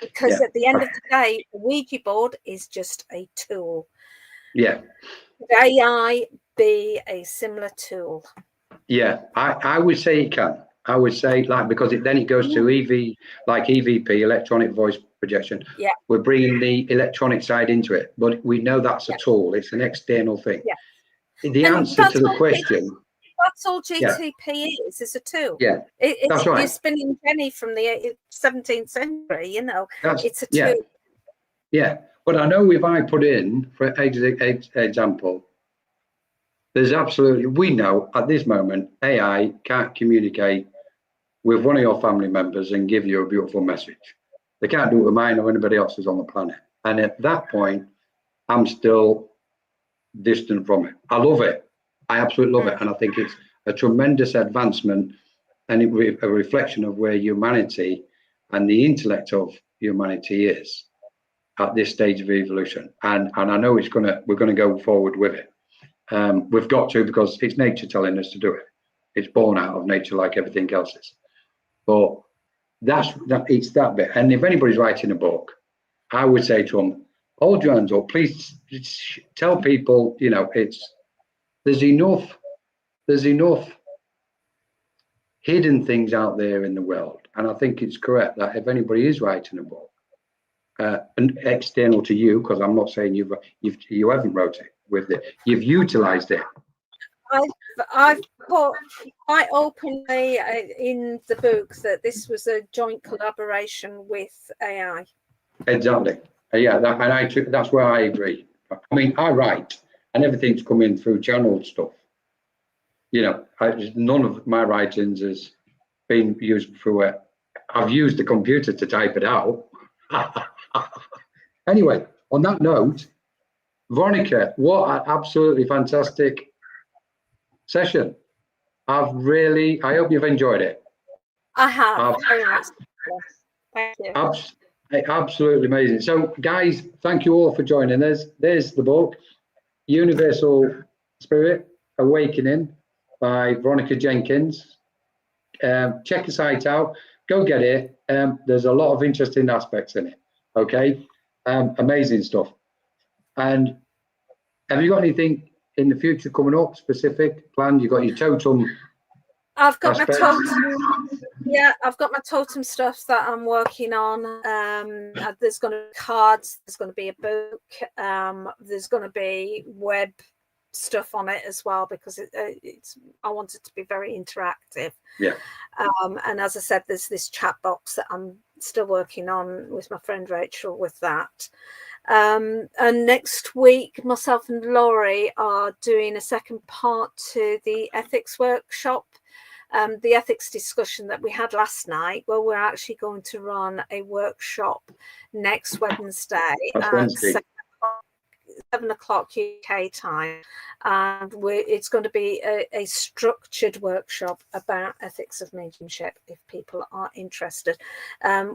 Because at the end of the day, the Ouija board is just a tool. Yeah. Could AI be a similar tool? Yeah, I would say it can. I would say because then it goes to EV, like EVP, electronic voice projection. Yeah. We're bringing the electronic side into it, but we know that's a tool. It's an external thing. Yeah. The answer to the question. that's all GTP is. It's a tool. Yeah, that's right. You're spinning penny from the 17th century. You know, it's a tool. Yeah, but I know if I put in, for example, there's absolutely, we know at this moment, AI can't communicate with one of your family members and give you a beautiful message. They can't do it with mine or anybody else's on the planet. And at that point, I'm still distant from it. I love it. I absolutely love it. And I think it's a tremendous advancement and a reflection of where humanity and the intellect of humanity is at this stage of evolution. And I know we're gonna go forward with it. We've got to, because it's nature telling us to do it. It's born out of nature like everything else is. But it's that bit. And if anybody's writing a book, I would say to them, hold your hands up, please tell people, you know, there's enough hidden things out there in the world. And I think it's correct that if anybody is writing a book, and external to you, because I'm not saying you haven't wrote it with it, you've utilized it. I've put quite openly in the book that this was a joint collaboration with AI. Exactly. Yeah, that's where I agree. I mean, I write, and everything's coming through channeled stuff. You know, none of my writings has been used through it. I've used the computer to type it out. Anyway, on that note, Veronica, what an absolutely fantastic session. I hope you've enjoyed it. I have. Very much. Thank you. Absolutely amazing. So, guys, thank you all for joining us. There's the book, Universal Spirit Awakening by Veronica Jenkins. Check the site out. Go get it. There's a lot of interesting aspects in it. Okay, amazing stuff. And have you got anything in the future coming up, specific plan? You got your totem? I've got my totem. Yeah, I've got my totem stuff that I'm working on. There's going to be cards. There's going to be a book. There's going to be web stuff on it as well, because I want it to be very interactive. Yeah. And as I said, there's this chat box that I'm still working on with my friend Rachel with that. And next week, myself and Laurie are doing a second part to the ethics workshop. The ethics discussion that we had last night. Well, we're actually going to run a workshop next Wednesday at 7 o'clock UK time, and it's going to be a structured workshop about ethics of mediumship if people are interested.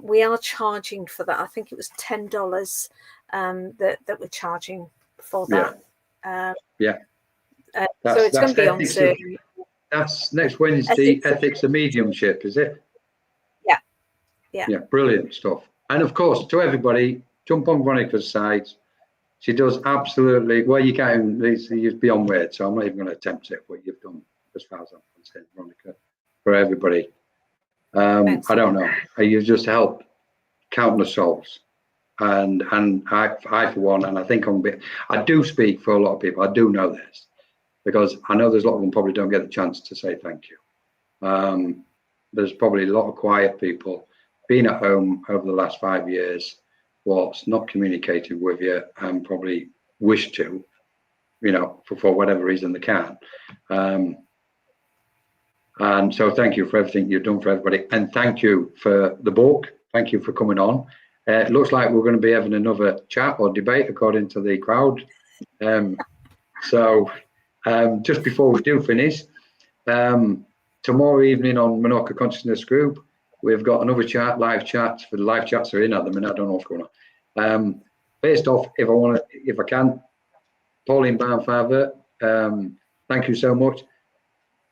We are charging for that. I think it was $10 that we're charging for that. So it's going to be on Zoom. That's next Wednesday, ethics of mediumship, is it? Yeah, brilliant stuff. And of course, to everybody, jump on Veronica's site. She does absolutely well. You can't even, it's beyond words, so I'm not even going to attempt it. What you've done, as far as I'm concerned, Veronica, for everybody. I don't know. You've just helped countless souls, and I for one, and I think I do speak for a lot of people. I do know this, because I know there's a lot of them probably don't get the chance to say thank you. There's probably a lot of quiet people being at home over the last 5 years, what's not communicated with you and probably wish to, you know, for whatever reason they can. And so thank you for everything you've done for everybody. And thank you for the book. Thank you for coming on. It looks like we're going to be having another chat or debate according to the crowd. Just before we do finish, tomorrow evening on Menorca Consciousness Group, we've got another chat, live chats. For the live chats are in at the minute. I don't know what's going on. First off, if I can, Pauline Barnfather, thank you so much.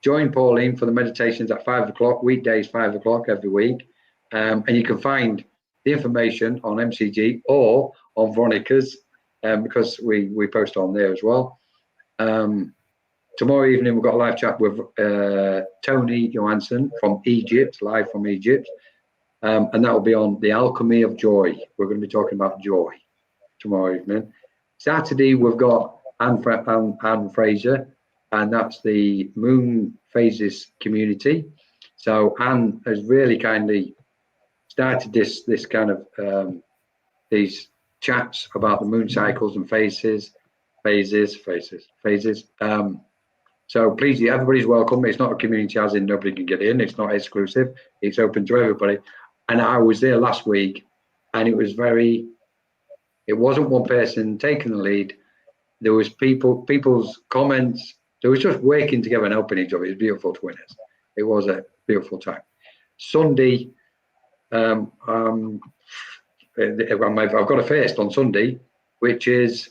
Join Pauline for the meditations at 5 o'clock, weekdays 5 o'clock every week. And you can find the information on MCG or on Veronica's, because we post on there as well. Tomorrow evening, we've got a live chat with Tony Johansson from Egypt, live from Egypt. And that will be on the alchemy of joy. We're going to be talking about joy tomorrow evening. Saturday, we've got Anne Fraser, and that's the moon phases community. So Anne has really kindly started this kind of these chats about the moon cycles and phases. So please, everybody's welcome. It's not a community as in nobody can get in. It's not exclusive. It's open to everybody. And I was there last week, and it was it wasn't one person taking the lead. There was people's comments. There was just working together and helping each other. It was beautiful to witness. It was a beautiful time. Sunday, I've got a first on Sunday, which is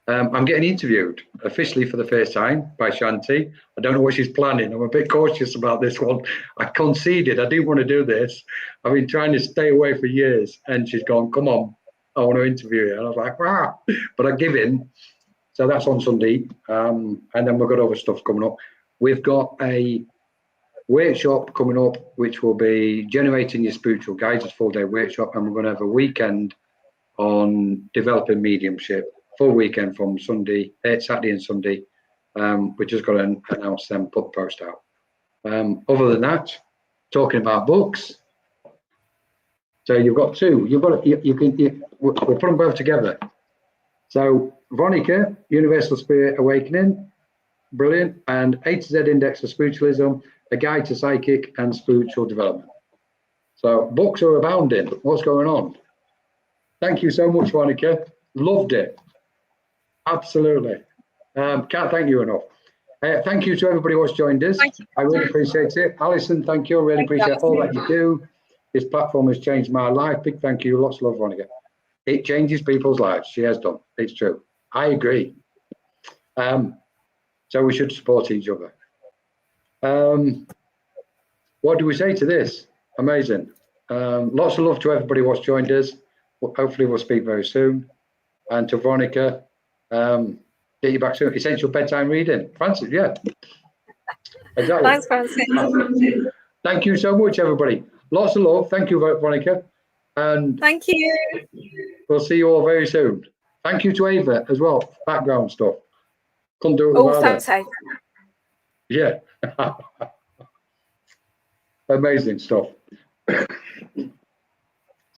I'm getting interviewed officially for the first time by Shanti. I don't know what she's planning. I'm a bit cautious about this one. I conceded. I didn't want to do this. I've been trying to stay away for years, and she's gone, come on, I want to interview you. And I was like, wow, but I give in. So that's on Sunday. And then we've got other stuff coming up. We've got a workshop coming up, which will be generating your spiritual guides. It's a full-day workshop, and we're going to have a weekend on developing mediumship. Full weekend from Saturday and Sunday. We just got to announce them, put the post out. Other than that, talking about books. So you've got two. We'll put them both together. So Veronica, Universal Spirit Awakening, brilliant, and A to Z Index for Spiritualism, a guide to psychic and spiritual development. So books are abounding. What's going on? Thank you so much, Veronica. Loved it. Absolutely. Can't thank you enough. Thank you to everybody who's joined us. I really appreciate it. Alison, thank you. I really appreciate all that you do. This platform has changed my life. Big thank you. Lots of love, Veronica. It changes people's lives. She has done. It's true. I agree. So we should support each other. What do we say to this? Amazing. Lots of love to everybody who's joined us. Hopefully we'll speak very soon. And to Veronica, get you back soon. Essential bedtime reading. Francis, yeah. Exactly. Thanks, Francis. Thank you so much, everybody. Lots of love. Thank you, Veronica. And thank you. We'll see you all very soon. Thank you to Ava as well. Background stuff. Couldn't do it without her. Thanks, Ava. Yeah. Amazing stuff.